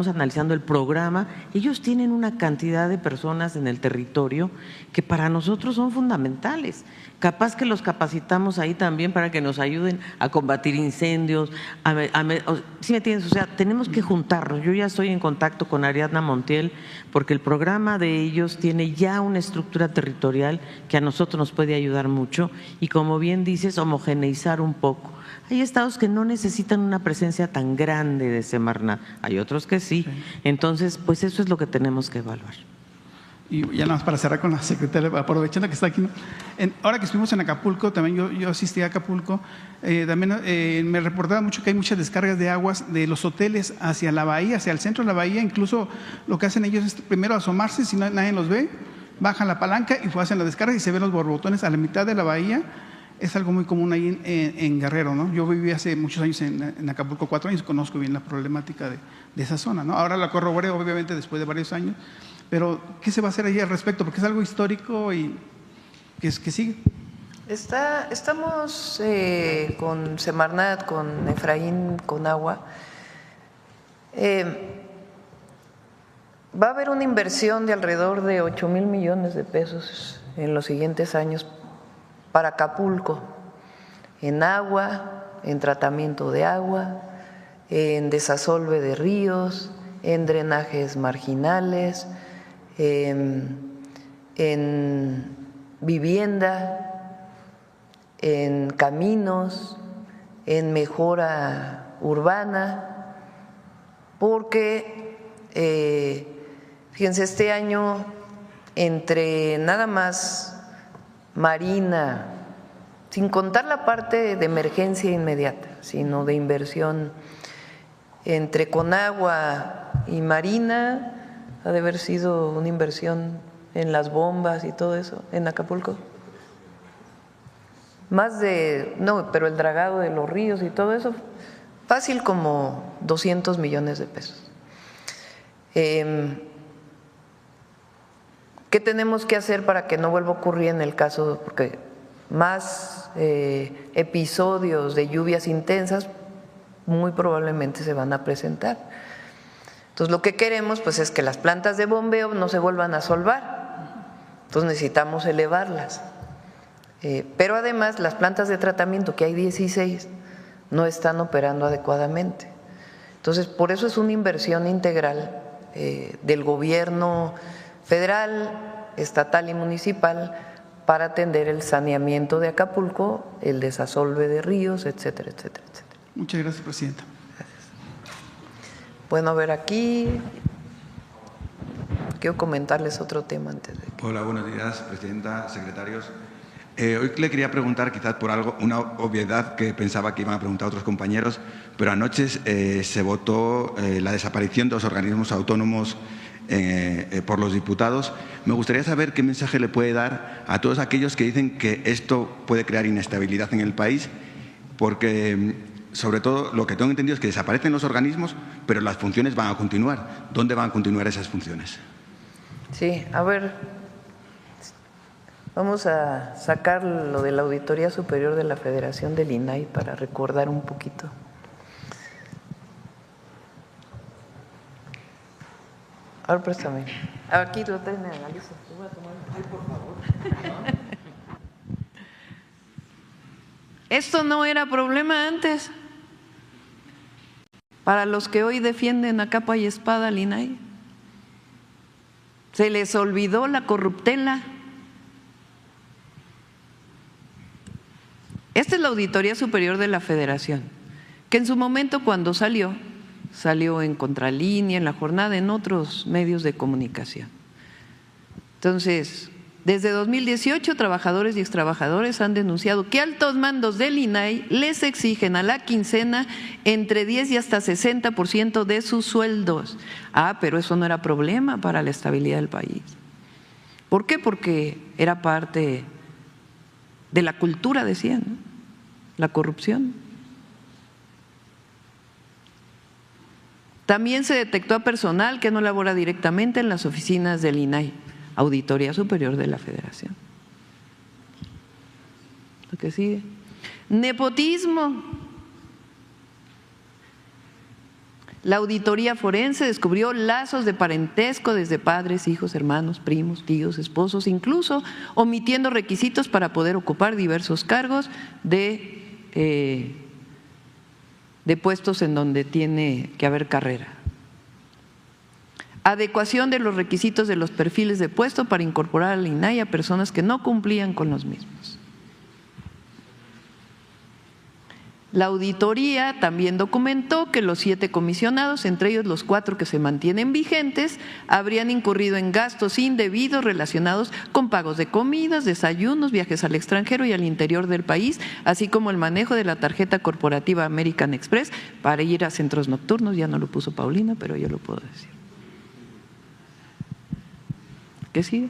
analizando el programa. Ellos tienen una cantidad de personas en el territorio que para nosotros son fundamentales. Capaz que los capacitamos ahí también para que nos ayuden a combatir incendios. ¿Sí me entiendes? O sea, tenemos que juntarnos. Yo ya estoy en contacto con Ariadna Montiel porque el programa de ellos tiene ya una estructura territorial que a nosotros nos puede ayudar mucho y, como bien dices, homogeneizar un poco. Hay estados que no necesitan una presencia tan grande de Semarnat, hay otros que sí. Entonces, pues eso es lo que tenemos que evaluar. Y ya nada más para cerrar con la secretaria, aprovechando que está aquí, ¿no? Ahora que estuvimos en Acapulco, también yo asistí a Acapulco, también me reportaba mucho que hay muchas descargas de aguas de los hoteles hacia la bahía, hacia el centro de la bahía. Incluso lo que hacen ellos es primero asomarse, si nadie los ve, bajan la palanca y hacen la descarga y se ven los borbotones a la mitad de la bahía. Es algo muy común ahí en Guerrero, ¿no? Yo viví hace muchos años en Acapulco, 4 años, conozco bien la problemática de esa zona, ¿no? Ahora la corroboré, obviamente, después de varios años, pero ¿qué se va a hacer ahí al respecto? Porque es algo histórico y que sigue. Estamos con Semarnat, con Efraín Conagua. Va a haber una inversión de alrededor de 8,000 millones de pesos en los siguientes años para Acapulco, en agua, en tratamiento de agua, en desasolve de ríos, en drenajes marginales, en vivienda, en caminos, en mejora urbana, porque fíjense, este año entre nada más Marina, sin contar la parte de emergencia inmediata, sino de inversión, entre Conagua y Marina, ha de haber sido una inversión en las bombas y todo eso, en Acapulco. Pero el dragado de los ríos y todo eso, fácil como 200 millones de pesos. ¿Qué tenemos que hacer para que no vuelva a ocurrir en el caso? Porque más episodios de lluvias intensas muy probablemente se van a presentar. Entonces lo que queremos pues es que las plantas de bombeo no se vuelvan a solvar, entonces necesitamos elevarlas. Pero además las plantas de tratamiento, que hay 16, no están operando adecuadamente. Entonces por eso es una inversión integral del gobierno federal, estatal y municipal para atender el saneamiento de Acapulco, el desasolve de ríos, etcétera, etcétera, etcétera. Muchas gracias, presidenta. Bueno, a ver, aquí quiero comentarles otro tema antes de… Hola, buenos días, presidenta, secretarios. Hoy le quería preguntar, quizás por algo, una obviedad que pensaba que iban a preguntar otros compañeros, pero anoche se votó la desaparición de los organismos autónomos por los diputados. Me gustaría saber qué mensaje le puede dar a todos aquellos que dicen que esto puede crear inestabilidad en el país, porque sobre todo lo que tengo entendido es que desaparecen los organismos, pero las funciones van a continuar. ¿Dónde van a continuar esas funciones? Sí, a ver, vamos a sacar lo de la Auditoría Superior de la Federación del INAI para recordar un poquito. A ver, préstame. Aquí lo tienen, Alisa. Te voy a tomar. Ay, por favor. Esto no era problema antes. Para los que hoy defienden a capa y espada al INAI, se les olvidó la corruptela. Esta es la Auditoría Superior de la Federación, que en su momento cuando salió en Contralínea, en La Jornada, en otros medios de comunicación. Entonces, desde 2018, trabajadores y extrabajadores han denunciado que altos mandos del INAI les exigen a la quincena entre 10 y hasta 60% de sus sueldos. Pero eso no era problema para la estabilidad del país. ¿Por qué? Porque era parte de la cultura, decían, ¿no? La corrupción. También se detectó a personal que no labora directamente en las oficinas del INAI, Auditoría Superior de la Federación. Lo que sigue. Nepotismo. La auditoría forense descubrió lazos de parentesco desde padres, hijos, hermanos, primos, tíos, esposos, incluso omitiendo requisitos para poder ocupar diversos cargos de puestos en donde tiene que haber carrera. Adecuación de los requisitos de los perfiles de puesto para incorporar al INAI a personas que no cumplían con los mismos. La auditoría también documentó que los 7 comisionados, entre ellos los 4 que se mantienen vigentes, habrían incurrido en gastos indebidos relacionados con pagos de comidas, desayunos, viajes al extranjero y al interior del país, así como el manejo de la tarjeta corporativa American Express para ir a centros nocturnos. Ya no lo puso Paulina, pero yo lo puedo decir. ¿Qué sigue?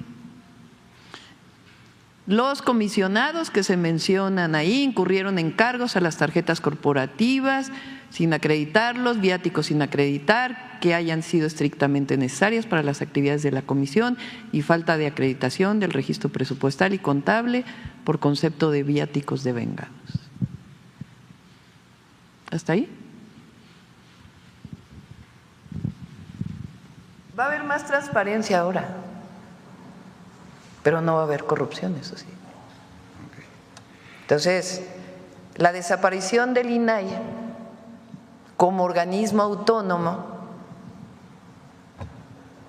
Los comisionados que se mencionan ahí incurrieron en cargos a las tarjetas corporativas sin acreditarlos, viáticos sin acreditar, que hayan sido estrictamente necesarias para las actividades de la comisión y falta de acreditación del registro presupuestal y contable por concepto de viáticos devengados. ¿Hasta ahí? Va a haber más transparencia ahora, pero no va a haber corrupción, eso sí. Entonces, la desaparición del INAI como organismo autónomo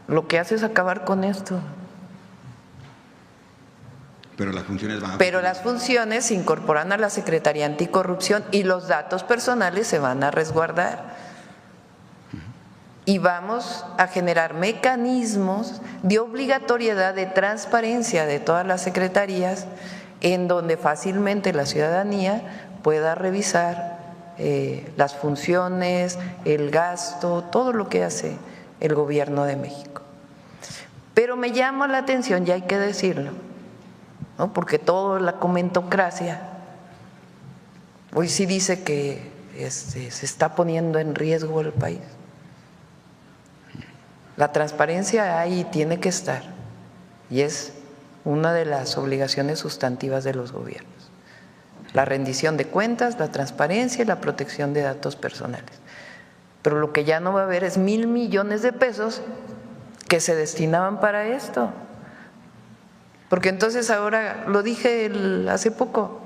lo que hace es acabar con esto. Pero las funciones van a… Pero las funciones se incorporan a la Secretaría Anticorrupción y los datos personales se van a resguardar. Y vamos a generar mecanismos de obligatoriedad de transparencia de todas las secretarías en donde fácilmente la ciudadanía pueda revisar las funciones, el gasto, todo lo que hace el Gobierno de México. Pero me llama la atención, y hay que decirlo, ¿no? Porque toda la comentocracia hoy sí dice que se está poniendo en riesgo el país. La transparencia ahí tiene que estar y es una de las obligaciones sustantivas de los gobiernos. La rendición de cuentas, la transparencia y la protección de datos personales. Pero lo que ya no va a haber es 1,000 millones de pesos que se destinaban para esto. Porque entonces ahora, lo dije hace poco,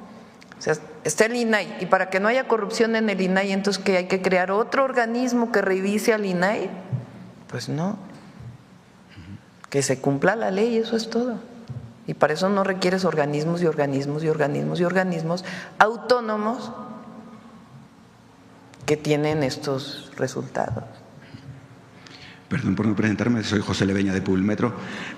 o sea, está el INAI, y para que no haya corrupción en el INAI, entonces que hay que crear otro organismo que revise al INAI. Pues no, que se cumpla la ley, eso es todo. Y para eso no requieres organismos y organismos y organismos y organismos autónomos que tienen estos resultados. Perdón por no presentarme, soy José Leveña de Publimetro.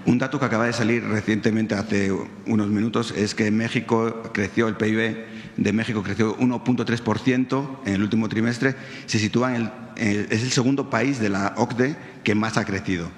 Un dato que acaba de salir recientemente, hace unos minutos, es que México creció, el PIB de México creció 1,3% en el último trimestre, se sitúa es el segundo país de la OCDE que más ha crecido.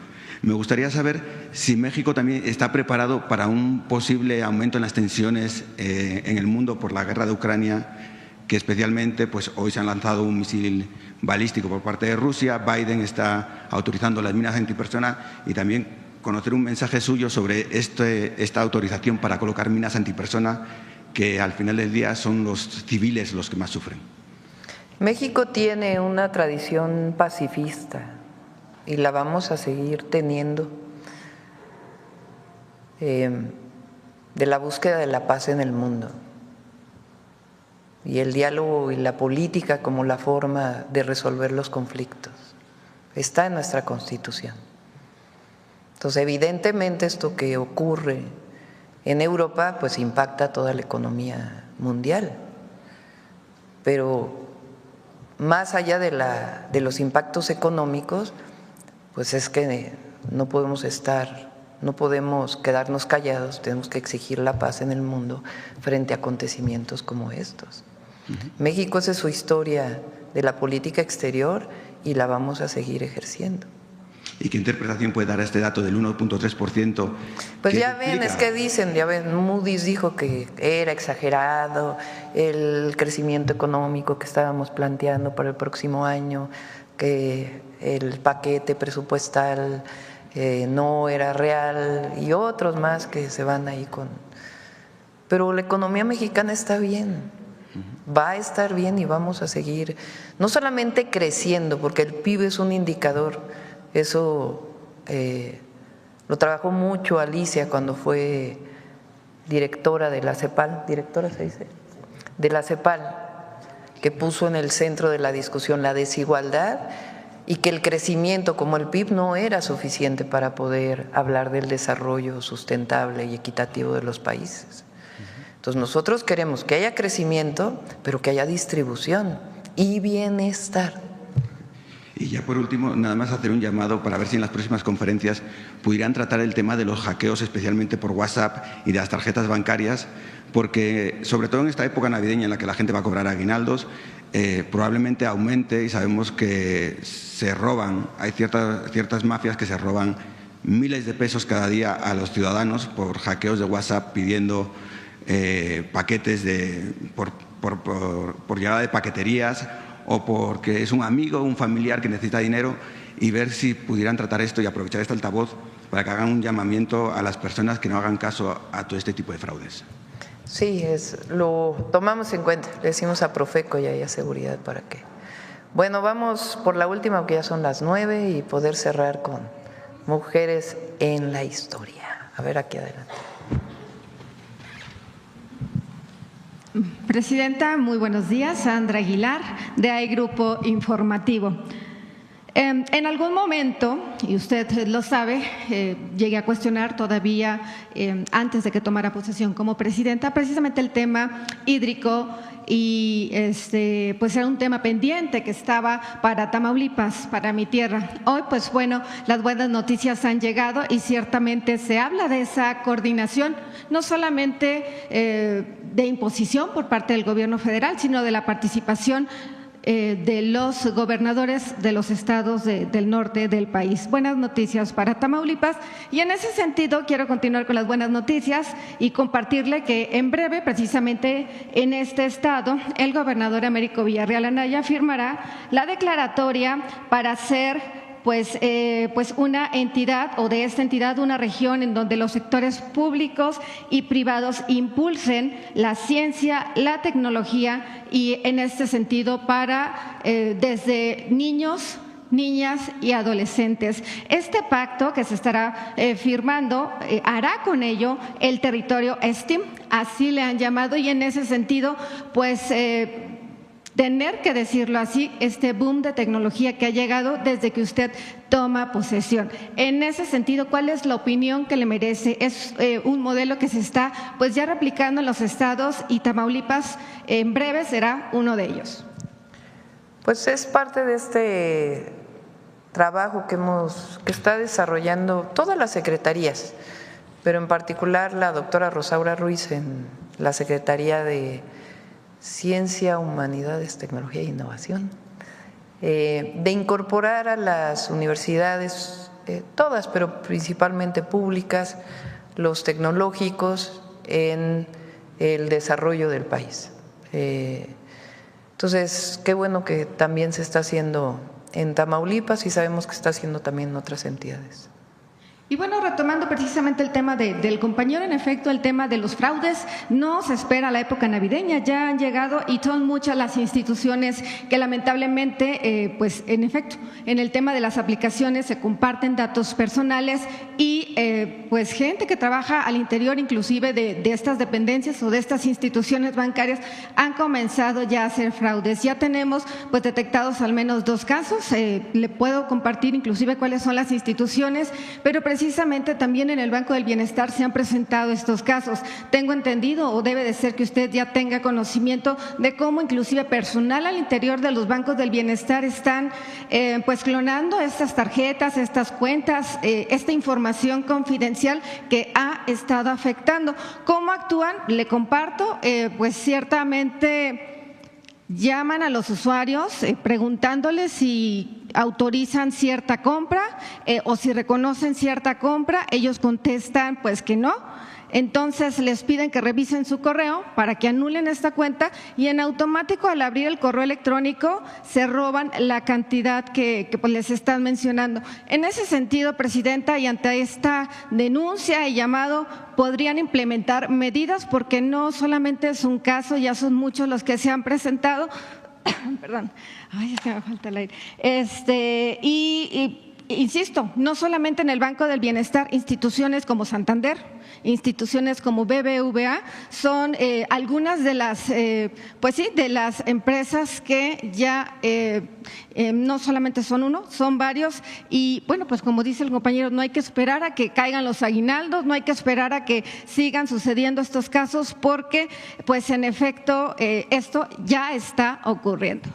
Me gustaría saber si México también está preparado para un posible aumento en las tensiones en el mundo por la guerra de Ucrania, que especialmente pues hoy se han lanzado un misil balístico por parte de Rusia, Biden está autorizando las minas antipersona, y también conocer un mensaje suyo sobre esta autorización para colocar minas antipersona, que al final del día son los civiles los que más sufren. México tiene una tradición pacifista y la vamos a seguir teniendo, de la búsqueda de la paz en el mundo. Y el diálogo y la política como la forma de resolver los conflictos. Está en nuestra Constitución. Entonces, evidentemente, esto que ocurre en Europa, pues impacta toda la economía mundial. Pero más allá de los impactos económicos, pues es que no podemos quedarnos callados, tenemos que exigir la paz en el mundo frente a acontecimientos como estos. México, esa es su historia de la política exterior y la vamos a seguir ejerciendo. ¿Y qué interpretación puede dar a este dato del 1,3%? Pues ya ven, es que dicen, ya ven, Moody's dijo que era exagerado el crecimiento económico que estábamos planteando para el próximo año, que el paquete presupuestal no era real, y otros más que se van ahí con… Pero la economía mexicana está bien. Va a estar bien y vamos a seguir, no solamente creciendo, porque el PIB es un indicador, eso lo trabajó mucho Alicia cuando fue directora de la CEPAL, directora se dice, de la CEPAL, que puso en el centro de la discusión la desigualdad y que el crecimiento como el PIB no era suficiente para poder hablar del desarrollo sustentable y equitativo de los países. Entonces nosotros queremos que haya crecimiento, pero que haya distribución y bienestar. Y ya por último, nada más hacer un llamado para ver si en las próximas conferencias pudieran tratar el tema de los hackeos, especialmente por WhatsApp y de las tarjetas bancarias, porque sobre todo en esta época navideña en la que la gente va a cobrar aguinaldos, probablemente aumente, y sabemos que se roban, hay ciertas mafias que se roban miles de pesos cada día a los ciudadanos por hackeos de WhatsApp pidiendo paquetes por llegada de paqueterías o porque es un amigo o un familiar que necesita dinero, y ver si pudieran tratar esto y aprovechar este altavoz para que hagan un llamamiento a las personas que no hagan caso a todo este tipo de fraudes. Sí, lo tomamos en cuenta, le decimos a Profeco y a Seguridad para que… Bueno, vamos por la última, porque ya son las 9, y poder cerrar con mujeres en la historia. A ver, aquí adelante. Presidenta, muy buenos días. Sandra Aguilar, de AI Grupo Informativo. En algún momento, y usted lo sabe, llegué a cuestionar todavía antes de que tomara posesión como presidenta, precisamente el tema hídrico, y pues era un tema pendiente que estaba para Tamaulipas, para mi tierra. Hoy, pues bueno, las buenas noticias han llegado y ciertamente se habla de esa coordinación, no solamente de imposición por parte del gobierno federal, sino de la participación de los gobernadores de los estados del norte del país. Buenas noticias para Tamaulipas, y en ese sentido quiero continuar con las buenas noticias y compartirle que en breve, precisamente en este estado, el gobernador Américo Villarreal Anaya firmará la declaratoria para ser pues una entidad, o de esta entidad una región en donde los sectores públicos y privados impulsen la ciencia, la tecnología y en este sentido para desde niños, niñas y adolescentes. Este pacto que se estará firmando hará con ello el territorio STEAM, así le han llamado, y en ese sentido, pues tener que decirlo así, este boom de tecnología que ha llegado desde que usted toma posesión. En ese sentido, ¿cuál es la opinión que le merece? Es un modelo que se está pues ya replicando en los estados y Tamaulipas en breve será uno de ellos. Pues es parte de este trabajo que está desarrollando todas las secretarías, pero en particular la doctora Rosaura Ruiz en la Secretaría de Ciencia, Humanidades, Tecnología e Innovación, de incorporar a las universidades, todas, pero principalmente públicas, los tecnológicos en el desarrollo del país. Entonces, qué bueno que también se está haciendo en Tamaulipas y sabemos que está haciendo también en otras entidades. Y bueno, retomando precisamente el tema del compañero, en efecto, el tema de los fraudes, no se espera la época navideña, ya han llegado y son muchas las instituciones que lamentablemente, pues en efecto, en el tema de las aplicaciones se comparten datos personales y pues gente que trabaja al interior inclusive de estas dependencias o de estas instituciones bancarias han comenzado ya a hacer fraudes. Ya tenemos pues detectados al menos 2 casos, le puedo compartir inclusive cuáles son las instituciones, pero precisamente también en el Banco del Bienestar se han presentado estos casos. Tengo entendido, o debe de ser que usted ya tenga conocimiento de cómo inclusive personal al interior de los bancos del bienestar están pues clonando estas tarjetas, estas cuentas, esta información confidencial que ha estado afectando. ¿Cómo actúan? Le comparto, pues ciertamente llaman a los usuarios preguntándoles si autorizan cierta compra o si reconocen cierta compra, ellos contestan pues que no. Entonces les piden que revisen su correo para que anulen esta cuenta y en automático al abrir el correo electrónico se roban la cantidad que pues les están mencionando. En ese sentido, Presidenta, y ante esta denuncia y llamado, podrían implementar medidas porque no solamente es un caso, ya son muchos los que se han presentado. Perdón, ay, es que me falta el aire. Insisto, no solamente en el Banco del Bienestar, instituciones como Santander, instituciones como BBVA, son algunas de las, pues sí, de las empresas que ya no solamente son uno, son varios y bueno, pues como dice el compañero, no hay que esperar a que caigan los aguinaldos, no hay que esperar a que sigan sucediendo estos casos porque pues en efecto esto ya está ocurriendo.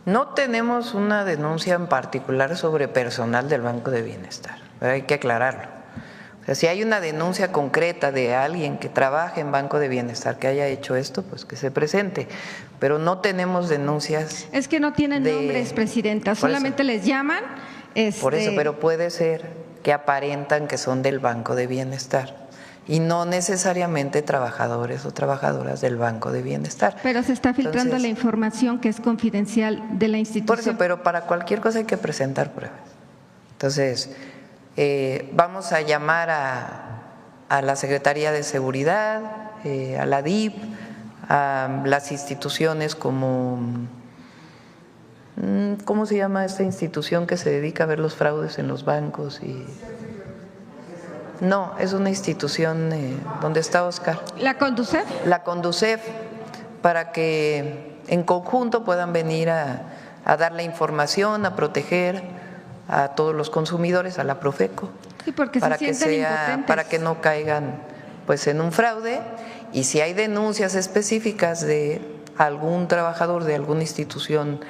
No tenemos una denuncia en particular sobre personal del Banco de Bienestar, pero hay que aclararlo. O sea, si hay una denuncia concreta de alguien que trabaje en Banco de Bienestar que haya hecho esto, pues que se presente, pero no tenemos denuncias. Es que no tienen nombres, Presidenta, solamente les llaman. Por eso, pero puede ser que aparentan que son del Banco de Bienestar y no necesariamente trabajadores o trabajadoras del Banco de Bienestar. Pero se está filtrando la información que es confidencial de la institución. Por eso, pero para cualquier cosa hay que presentar pruebas. Entonces, vamos a llamar a la Secretaría de Seguridad, a la DIF, a las instituciones como, ¿cómo se llama esta institución que se dedica a ver los fraudes en los bancos? No, es una institución donde está Oscar. ¿La Conducef? La Conducef, para que en conjunto puedan venir a dar la información, a proteger a todos los consumidores, a la Profeco, sí, porque para se que sienten impotentes, para que no caigan pues en un fraude, y si hay denuncias específicas de algún trabajador de alguna institución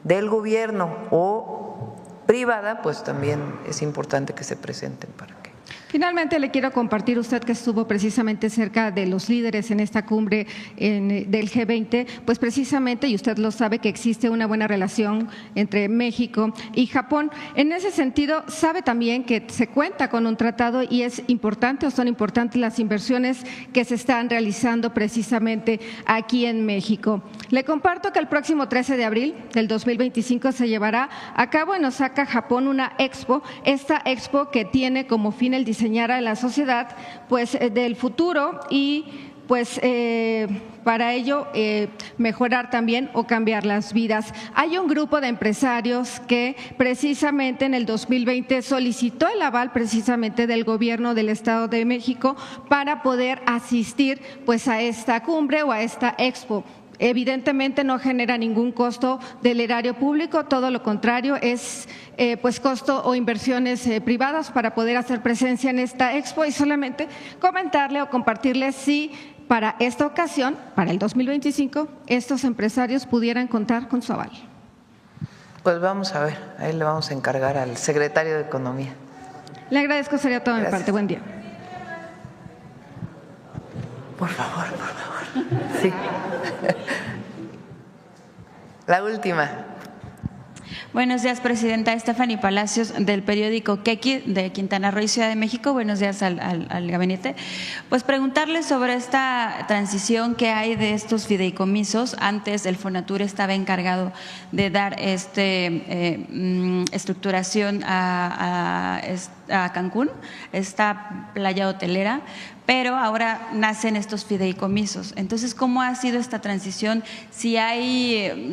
del gobierno o privada, pues también es importante que se presenten para que Finalmente, le quiero compartir, usted que estuvo precisamente cerca de los líderes en esta cumbre del G20, pues precisamente, y usted lo sabe, que existe una buena relación entre México y Japón. En ese sentido, sabe también que se cuenta con un tratado y es importante o son importantes las inversiones que se están realizando precisamente aquí en México. Le comparto que el próximo 13 de abril del 2025 se llevará a cabo en Osaka, Japón, una expo. Esta expo que tiene como fin el diseñar a la sociedad pues del futuro y pues para ello mejorar también o cambiar las vidas. Hay un grupo de empresarios que precisamente en el 2020 solicitó el aval precisamente del gobierno del Estado de México para poder asistir pues a esta cumbre o a esta expo. Evidentemente no genera ningún costo del erario público, todo lo contrario, es pues costo o inversiones privadas para poder hacer presencia en esta expo, y solamente comentarle o compartirle si para esta ocasión, para el 2025, estos empresarios pudieran contar con su aval. Pues vamos a ver, ahí le vamos a encargar al secretario de Economía. Le agradezco, sería toda mi parte. Buen día. Por favor. Sí. La última. Buenos días, presidenta. Stephanie Palacios, del periódico Quequi, de Quintana Roo y Ciudad de México. Buenos días al gabinete. Pues preguntarle sobre esta transición que hay de estos fideicomisos. Antes el Fonatur estaba encargado de dar estructuración a Cancún, esta playa hotelera, pero ahora nacen estos fideicomisos. Entonces, ¿cómo ha sido esta transición? Si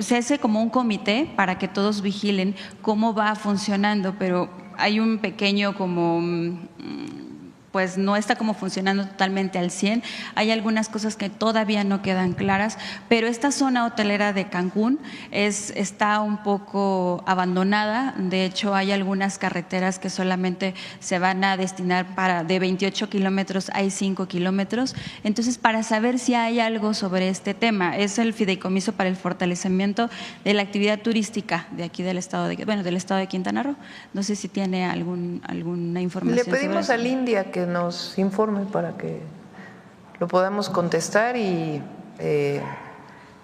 se hace como un comité para que todos vigilen cómo va funcionando, pero hay un pequeño pues no está como funcionando totalmente al 100%. Hay algunas cosas que todavía no quedan claras, pero esta zona hotelera de Cancún está un poco abandonada. De hecho, hay algunas carreteras que solamente se van a destinar de 28 kilómetros, hay 5 kilómetros. Entonces, para saber si hay algo sobre este tema, es el fideicomiso para el fortalecimiento de la actividad turística de aquí del estado de Quintana Roo. No sé si tiene alguna información. Le pedimos al India que nos informe para que lo podamos contestar e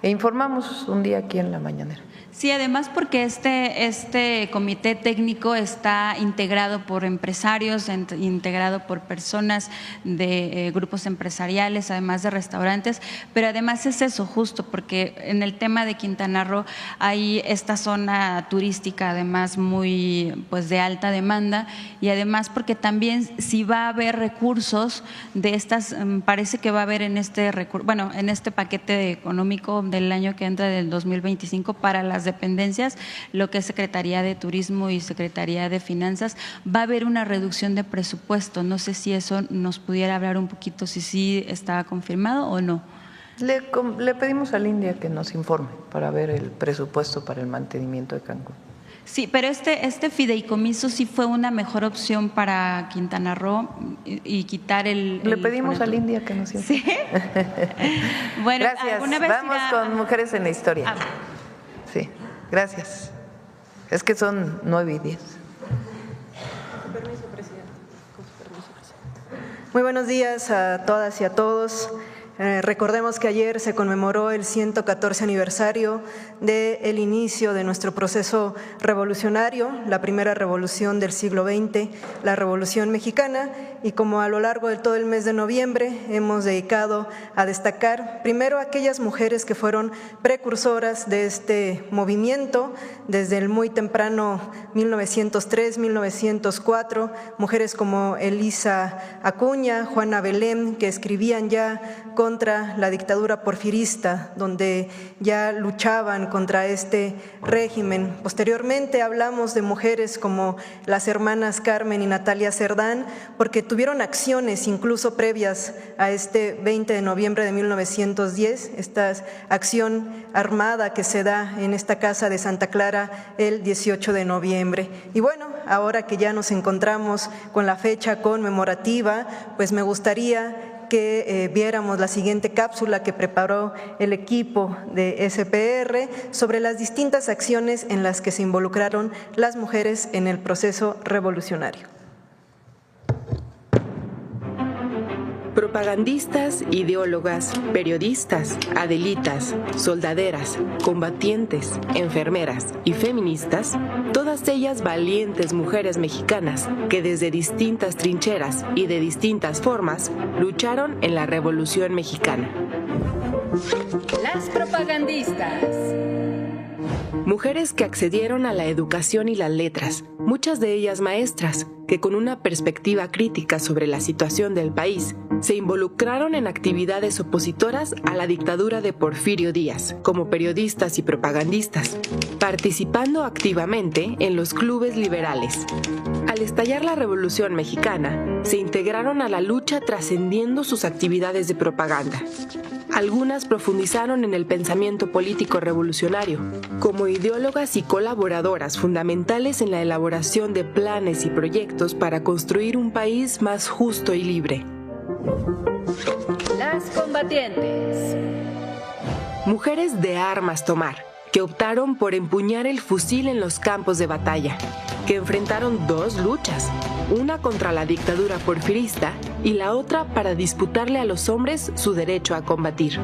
informamos un día aquí en la mañanera. Sí, además porque este comité técnico está integrado por empresarios, integrado por personas de grupos empresariales, además de restaurantes, pero además es eso justo porque en el tema de Quintana Roo hay esta zona turística además muy pues de alta demanda, y además porque también si va a haber recursos de estas, parece que va a haber en este paquete económico del año que entra del 2025 para las dependencias, lo que es Secretaría de Turismo y Secretaría de Finanzas, va a haber una reducción de presupuesto. No sé si eso nos pudiera hablar un poquito, si sí está confirmado o no. Le pedimos al India que nos informe para ver el presupuesto para el mantenimiento de Cancún. Sí, pero este fideicomiso sí fue una mejor opción para Quintana Roo y quitar Le pedimos al India que nos informe. ¿Sí? Bueno, gracias. Vamos con Mujeres en la Historia. Sí, gracias. Es que son 9:10. Permiso, presidente. Muy buenos días a todas y a todos. Recordemos que ayer se conmemoró el 114 aniversario del inicio de nuestro proceso revolucionario, la primera revolución del siglo XX, la Revolución Mexicana, y como a lo largo de todo el mes de noviembre hemos dedicado a destacar primero aquellas mujeres que fueron precursoras de este movimiento desde el muy temprano 1903, 1904, mujeres como Elisa Acuña, Juana Belén, que escribían ya contra la dictadura porfirista, donde ya luchaban contra este régimen. Posteriormente hablamos de mujeres como las hermanas Carmen y Natalia Cerdán, porque tuvieron acciones incluso previas a este 20 de noviembre de 1910, esta acción armada que se da en esta casa de Santa Clara el 18 de noviembre. Y bueno, ahora que ya nos encontramos con la fecha conmemorativa, pues me gustaría que viéramos la siguiente cápsula que preparó el equipo de SPR sobre las distintas acciones en las que se involucraron las mujeres en el proceso revolucionario. Propagandistas, ideólogas, periodistas, adelitas, soldaderas, combatientes, enfermeras y feministas, todas ellas valientes mujeres mexicanas que desde distintas trincheras y de distintas formas lucharon en la Revolución Mexicana. Las propagandistas. Mujeres que accedieron a la educación y las letras, muchas de ellas maestras, que con una perspectiva crítica sobre la situación del país, se involucraron en actividades opositoras a la dictadura de Porfirio Díaz, como periodistas y propagandistas, participando activamente en los clubes liberales. Al estallar la Revolución Mexicana, se integraron a la lucha trascendiendo sus actividades de propaganda. Algunas profundizaron en el pensamiento político revolucionario, como ideólogas y colaboradoras fundamentales en la elaboración de planes y proyectos para construir un país más justo y libre. Las combatientes. Mujeres de armas tomar, que optaron por empuñar el fusil en los campos de batalla, que enfrentaron dos luchas, una contra la dictadura porfirista y la otra para disputarle a los hombres su derecho a combatir.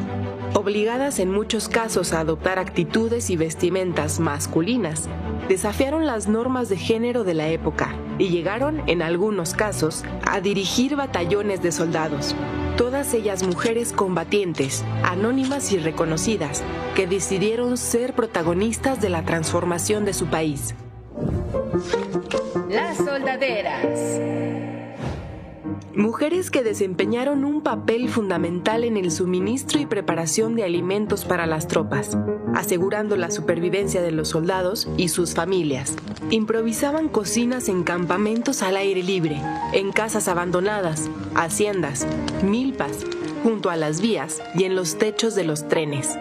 Obligadas en muchos casos a adoptar actitudes y vestimentas masculinas, desafiaron las normas de género de la época y llegaron, en algunos casos, a dirigir batallones de soldados. Todas ellas mujeres combatientes, anónimas y reconocidas, que decidieron ser protagonistas de la transformación de su país. Las soldaderas. Mujeres que desempeñaron un papel fundamental en el suministro y preparación de alimentos para las tropas, asegurando la supervivencia de los soldados y sus familias. Improvisaban cocinas en campamentos al aire libre, en casas abandonadas, haciendas, milpas, junto a las vías y en los techos de los trenes.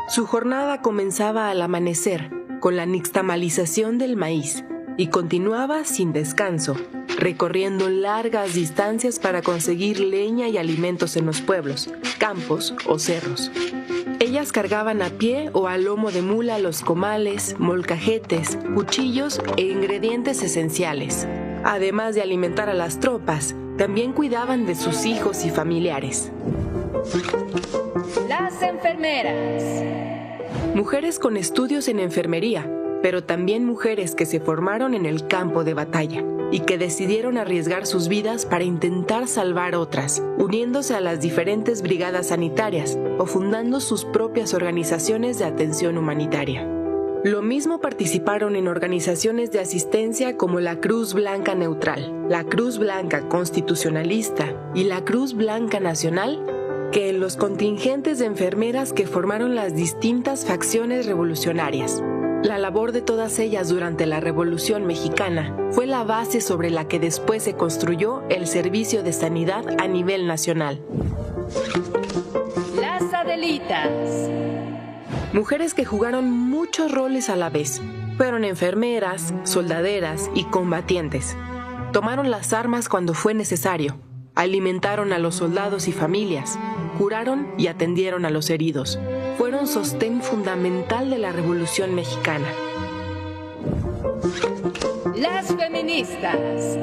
Su jornada comenzaba al amanecer, con la nixtamalización del maíz, y continuaba sin descanso, recorriendo largas distancias para conseguir leña y alimentos en los pueblos, campos o cerros. Ellas cargaban a pie o a lomo de mula los comales, molcajetes, cuchillos e ingredientes esenciales. Además de alimentar a las tropas, también cuidaban de sus hijos y familiares. Las enfermeras. Mujeres con estudios en enfermería, pero también mujeres que se formaron en el campo de batalla y que decidieron arriesgar sus vidas para intentar salvar otras, uniéndose a las diferentes brigadas sanitarias o fundando sus propias organizaciones de atención humanitaria. Lo mismo participaron en organizaciones de asistencia como la Cruz Blanca Neutral, la Cruz Blanca Constitucionalista y la Cruz Blanca Nacional, que en los contingentes de enfermeras que formaron las distintas facciones revolucionarias. La labor de todas ellas durante la Revolución Mexicana fue la base sobre la que después se construyó el servicio de sanidad a nivel nacional. Las adelitas. Mujeres que jugaron muchos roles a la vez. Fueron enfermeras, soldaderas y combatientes. Tomaron las armas cuando fue necesario. Alimentaron a los soldados y familias. Curaron y atendieron a los heridos. Fueron sostén fundamental de la Revolución Mexicana. Las feministas.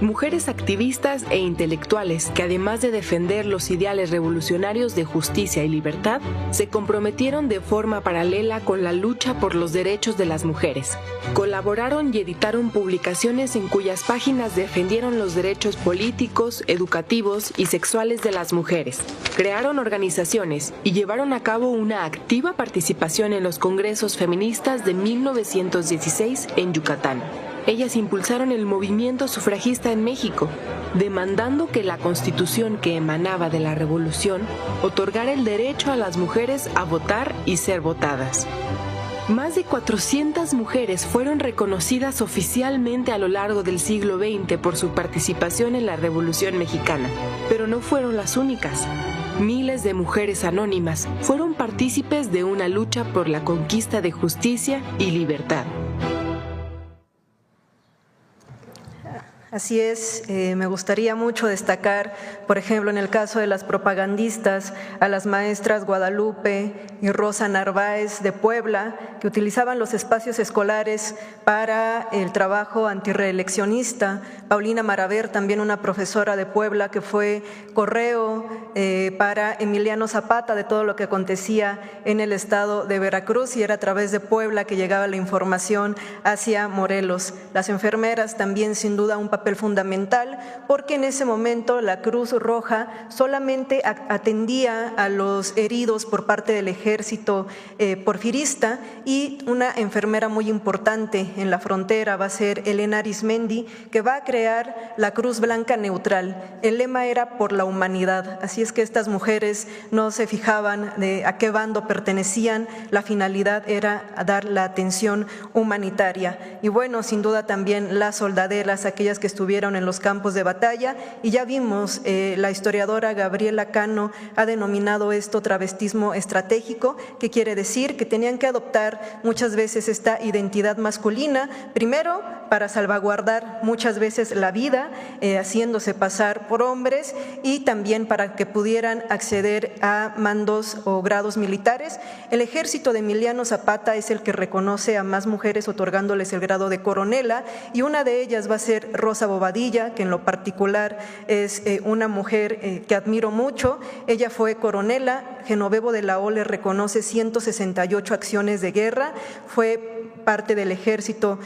Mujeres activistas e intelectuales que, además de defender los ideales revolucionarios de justicia y libertad, se comprometieron de forma paralela con la lucha por los derechos de las mujeres. Colaboraron y editaron publicaciones en cuyas páginas defendieron los derechos políticos, educativos y sexuales de las mujeres. Crearon organizaciones y llevaron a cabo una activa participación en los congresos feministas de 1916 en Yucatán. Ellas impulsaron el movimiento sufragista en México, demandando que la Constitución que emanaba de la Revolución otorgara el derecho a las mujeres a votar y ser votadas. Más de 400 mujeres fueron reconocidas oficialmente a lo largo del siglo XX por su participación en la Revolución Mexicana, pero no fueron las únicas. Miles de mujeres anónimas fueron partícipes de una lucha por la conquista de justicia y libertad. Así es, me gustaría mucho destacar, por ejemplo, en el caso de las propagandistas, a las maestras Guadalupe y Rosa Narváez de Puebla, que utilizaban los espacios escolares para el trabajo antirreeleccionista. Paulina Maraver, también una profesora de Puebla, que fue correo para Emiliano Zapata de todo lo que acontecía en el estado de Veracruz, y era a través de Puebla que llegaba la información hacia Morelos. Las enfermeras también, sin duda, un papel fundamental, porque en ese momento la Cruz Roja solamente atendía a los heridos por parte del ejército porfirista, y una enfermera muy importante en la frontera va a ser Elena Arismendi, que va a crear la Cruz Blanca Neutral. El lema era por la humanidad, así es que estas mujeres no se fijaban de a qué bando pertenecían, la finalidad era dar la atención humanitaria. Y bueno, sin duda también las soldaderas, aquellas que estuvieron en los campos de batalla, y ya vimos, la historiadora Gabriela Cano ha denominado esto travestismo estratégico, que quiere decir que tenían que adoptar muchas veces esta identidad masculina, primero para salvaguardar muchas veces la vida, haciéndose pasar por hombres, y también para que pudieran acceder a mandos o grados militares. El ejército de Emiliano Zapata es el que reconoce a más mujeres otorgándoles el grado de coronela, y una de ellas va a ser Rosa Bobadilla, que en lo particular es una mujer que admiro mucho. Ella fue coronela. Genovevo de la O le reconoce 168 acciones de guerra, fue parte del ejército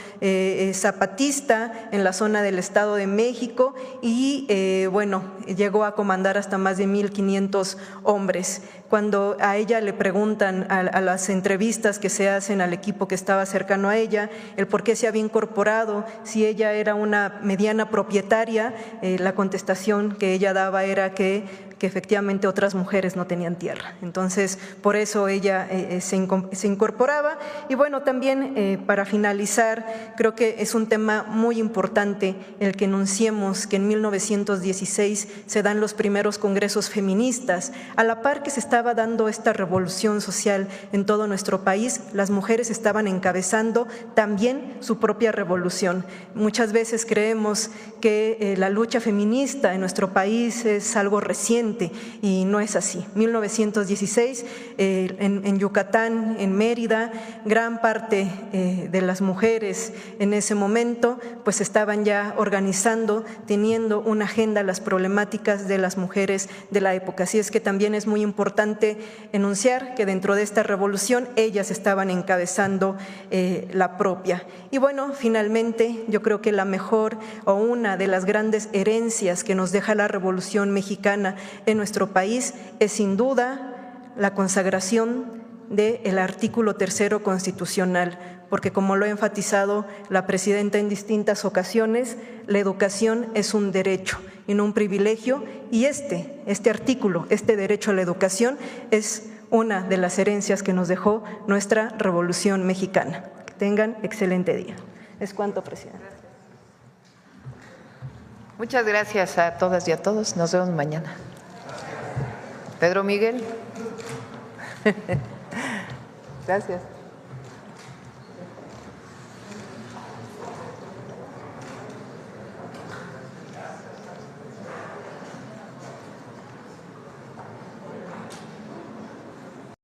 zapatista en la zona del Estado de México, y bueno, llegó a comandar hasta más de 1,500 hombres. Cuando a ella le preguntan a las entrevistas que se hacen al equipo que estaba cercano a ella, el por qué se había incorporado, si ella era una mediana propietaria, la contestación que ella daba era que efectivamente otras mujeres no tenían tierra. Entonces, por eso ella se incorporaba. Y bueno, también para finalizar, creo que es un tema muy importante el que enunciemos que en 1916 se dan los primeros congresos feministas. A la par que se estaba dando esta revolución social en todo nuestro país, las mujeres estaban encabezando también su propia revolución. Muchas veces creemos que la lucha feminista en nuestro país es algo reciente, y no es así. 1916, en Yucatán, en Mérida, gran parte de las mujeres en ese momento pues estaban ya organizando, teniendo una agenda, las problemáticas de las mujeres de la época. Así es que también es muy importante enunciar que dentro de esta revolución ellas estaban encabezando la propia. Y bueno, finalmente yo creo que la mejor o una de las grandes herencias que nos deja la Revolución Mexicana en nuestro país es sin duda la consagración del artículo 3º constitucional, porque como lo ha enfatizado la presidenta en distintas ocasiones, la educación es un derecho y no un privilegio, y este artículo, este derecho a la educación es una de las herencias que nos dejó nuestra Revolución Mexicana. Que tengan excelente día. Es cuanto, presidente. Muchas gracias a todas y a todos. Nos vemos mañana. Pedro Miguel. Gracias.